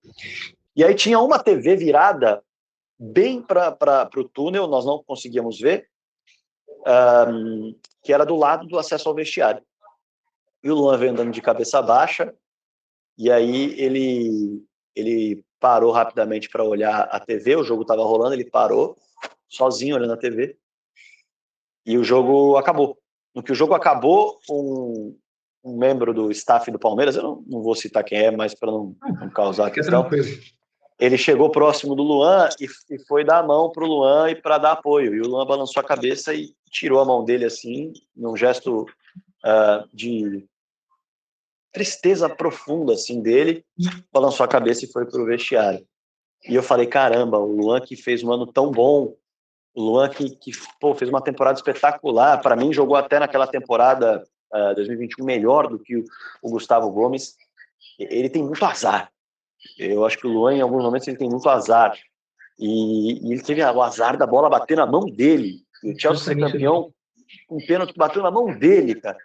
E aí tinha uma TV virada bem para o túnel, nós não conseguíamos ver, que era do lado do acesso ao vestiário. E o Luan veio andando de cabeça baixa, e aí ele parou rapidamente para olhar a TV, o jogo estava rolando, ele parou, sozinho olhando a TV, e o jogo acabou. No que o jogo acabou, um membro do staff do Palmeiras, eu não vou citar quem é, mas para não causar questão, ele chegou próximo do Luan e foi dar a mão para o Luan e para dar apoio. E o Luan balançou a cabeça e tirou a mão dele assim, num gesto de tristeza profunda assim dele, balançou a cabeça e foi para o vestiário. E eu falei, caramba, o Luan que fez um ano tão bom, o Luan que fez uma temporada espetacular, para mim jogou até naquela temporada 2021 melhor do que o Gustavo Gomes, ele tem muito azar. Eu acho que o Luan, em alguns momentos, ele tem muito azar. E ele teve o azar da bola bater na mão dele. E o Chelsea ser campeão, um pênalti que bateu na mão dele, cara.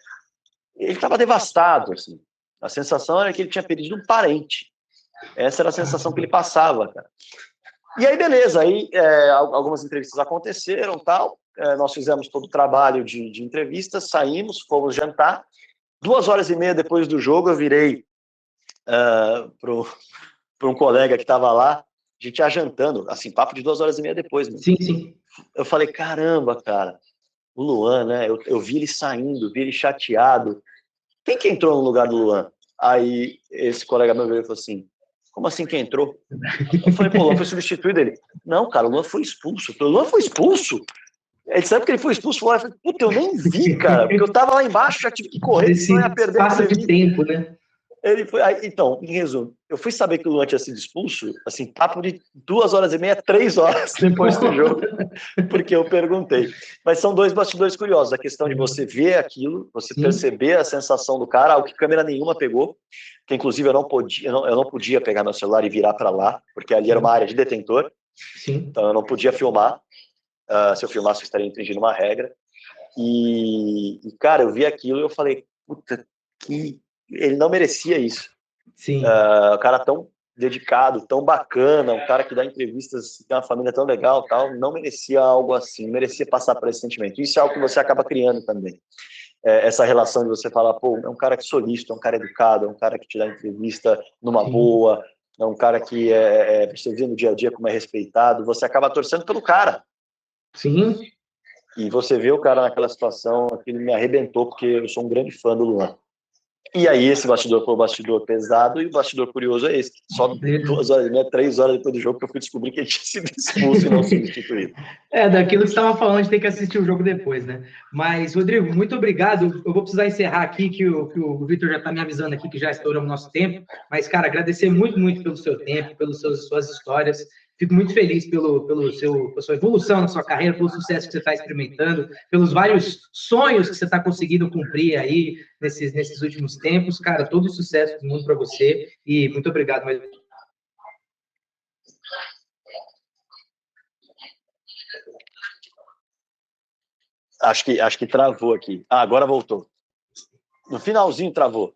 Ele estava devastado, assim. A sensação era que ele tinha perdido um parente. Essa era a sensação que ele passava, cara. E aí, beleza. Aí, algumas entrevistas aconteceram, tal. Nós fizemos todo o trabalho de entrevistas, saímos, fomos jantar. 2h30 depois do jogo, eu virei para um colega que estava lá, a gente ia jantando, assim, papo de 2h30 depois. Mano. Sim, sim. Eu falei, caramba, cara, o Luan, né, eu vi ele saindo, vi ele chateado. Quem que entrou no lugar do Luan? Aí esse colega meu veio e falou assim, como assim que entrou? Eu falei, pô, o Luan foi substituído. Ele, não, cara, o Luan foi expulso. Eu falei, o Luan foi expulso? Ele sabe que ele foi expulso fora. Eu falei, puta, eu nem vi, cara, porque eu tava lá embaixo, já tive que correr, senão ia perder. Passa de tempo, né? Ele foi, então, em resumo, eu fui saber que o Luan tinha sido expulso, assim, papo de 2h30, 3 horas depois do jogo, porque eu perguntei. Mas são dois bastidores curiosos, a questão de você ver aquilo, você perceber a sensação do cara, algo que câmera nenhuma pegou, que inclusive eu não podia pegar meu celular e virar para lá, porque ali era uma área de detentor, então eu não podia filmar, se eu filmasse eu estaria infringindo uma regra, e cara, eu vi aquilo e eu falei, puta, que ele não merecia isso. Sim. O cara tão dedicado, tão bacana, um cara que dá entrevistas, tem uma família tão legal, tal, não merecia algo assim, não merecia passar por esse sentimento. Isso é algo que você acaba criando também. Essa relação de você falar, pô, é um cara que solista, é um cara educado, é um cara que te dá entrevista numa boa, é um cara que você vê no dia a dia como é respeitado, você acaba torcendo pelo cara. Sim. E você vê o cara naquela situação, aquilo me arrebentou, porque eu sou um grande fã do Luan. E aí esse bastidor foi o bastidor pesado, e o bastidor curioso é esse. Só 2h30, 3 horas depois do jogo que eu fui descobrir que ele tinha sido expulso e não substituído. Daquilo que você estava falando, de ter que assistir o jogo depois, né? Mas, Rodrigo, muito obrigado. Eu vou precisar encerrar aqui, que o Vitor já está me avisando aqui que já estouramos o nosso tempo. Mas, cara, agradecer muito, muito pelo seu tempo, pelas suas histórias. Fico muito pela sua evolução na sua carreira, pelo sucesso que você está experimentando, pelos vários sonhos que você está conseguindo cumprir aí nesses últimos tempos. Cara, todo o sucesso do mundo para você e muito obrigado. Acho que travou aqui. Agora voltou. No finalzinho travou.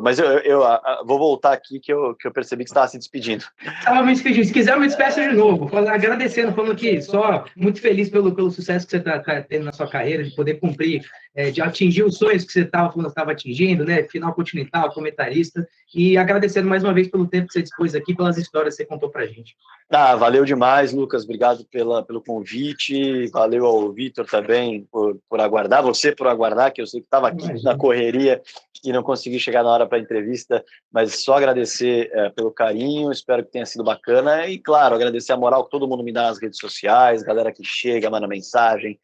Mas eu vou voltar aqui que eu percebi que você estava se despedindo. Estava me despedindo. Se quiser, eu me despeço de novo. Agradecendo, falando que só muito feliz pelo sucesso que você está tendo na sua carreira, de poder cumprir, de atingir os sonhos que você estava atingindo, né? Final continental, comentarista. E agradecendo mais uma vez pelo tempo que você dispôs aqui, pelas histórias que você contou para a gente. Valeu demais, Lucas. Obrigado pelo convite. Valeu ao Vitor também por aguardar. Você por aguardar, que eu sei que estava aqui na correria e não consegui chegar na hora para a entrevista. Mas só agradecer pelo carinho. Espero que tenha sido bacana. E, claro, agradecer a moral que todo mundo me dá nas redes sociais. Galera que chega, manda mensagem.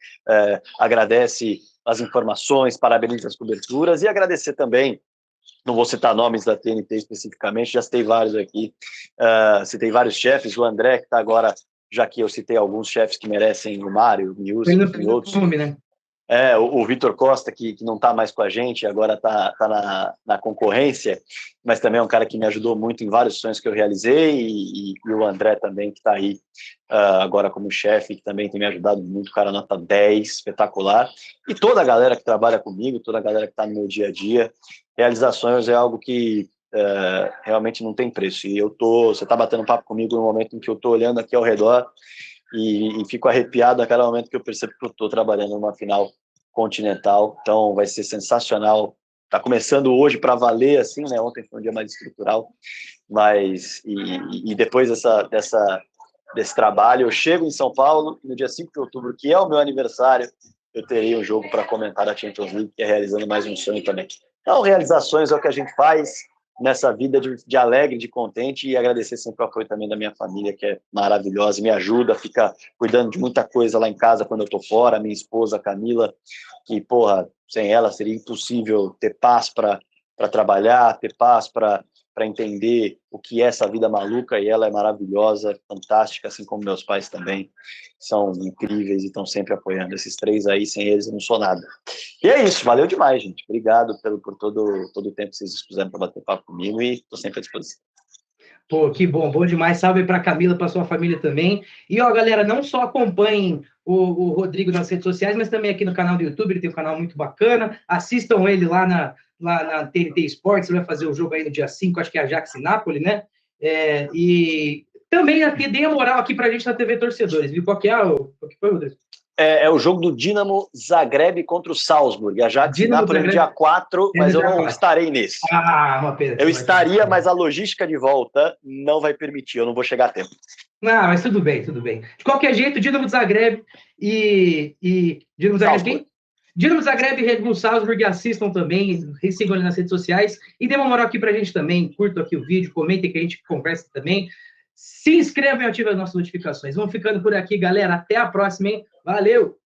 Agradece as informações, parabeniza as coberturas. E agradecer também, não vou citar nomes da TNT especificamente, já citei vários aqui, citei vários chefes, o André, que está agora, já que eu citei alguns chefes que merecem, o Mário, o Nilson e outros. Né? O Vitor Costa, que não está mais com a gente, agora está na concorrência, mas também é um cara que me ajudou muito em vários sonhos que eu realizei, e o André também, que está aí agora como chefe, que também tem me ajudado muito, cara nota 10, espetacular, e toda a galera que trabalha comigo, toda a galera que está no meu dia a dia. Realizar sonhos é algo que realmente não tem preço. E você está batendo papo comigo no momento em que eu estou olhando aqui ao redor e fico arrepiado naquele momento que eu percebo que eu estou trabalhando numa final continental. Então vai ser sensacional. Está começando hoje para valer, assim, né? Ontem foi um dia mais estrutural, mas e depois desse trabalho, eu chego em São Paulo no dia 5 de outubro, que é o meu aniversário, eu terei um jogo para comentar a Champions League, que é realizando mais um sonho também. Então, realizações é o que a gente faz nessa vida de alegre, de contente, e agradecer sempre o apoio também da minha família, que é maravilhosa, me ajuda, fica cuidando de muita coisa lá em casa quando eu estou fora, minha esposa Camila, que, porra, sem ela seria impossível ter paz para trabalhar, ter paz para entender o que é essa vida maluca, e ela é maravilhosa, fantástica, assim como meus pais também são incríveis e estão sempre apoiando. Esses três aí, sem eles eu não sou nada. E é isso, valeu demais, gente. Obrigado por todo o tempo que vocês dispuseram para bater papo comigo, e estou sempre à disposição. Pô, que bom, bom demais. Salve para Camila, para sua família também. E, ó, galera, não só acompanhem o Rodrigo nas redes sociais, mas também aqui no canal do YouTube, ele tem um canal muito bacana. Assistam ele lá na TNT Sports, ele vai fazer o jogo aí no dia 5, acho que é Ajax e Napoli, né? E também aqui, dê a moral aqui pra gente na TV Torcedores, viu? Qual que foi, Rodrigo? É o jogo do Dinamo Zagreb contra o Salzburg. Ajax e Napoli no dia 4, mas eu não estarei nesse. Uma pena. Eu estaria, mas a logística de volta não vai permitir, eu não vou chegar a tempo. Não, mas tudo bem, tudo bem. De qualquer jeito, Dinamo Zagreb e Dinamo Zagreb, Dinamo Zagreb e Red Bull Salzburg, assistam também, sigam ali nas redes sociais e dê uma moral aqui pra gente também, curtam aqui o vídeo, comentem que a gente conversa também. Se inscrevam e ativem as nossas notificações. Vamos ficando por aqui, galera. Até a próxima, hein? Valeu!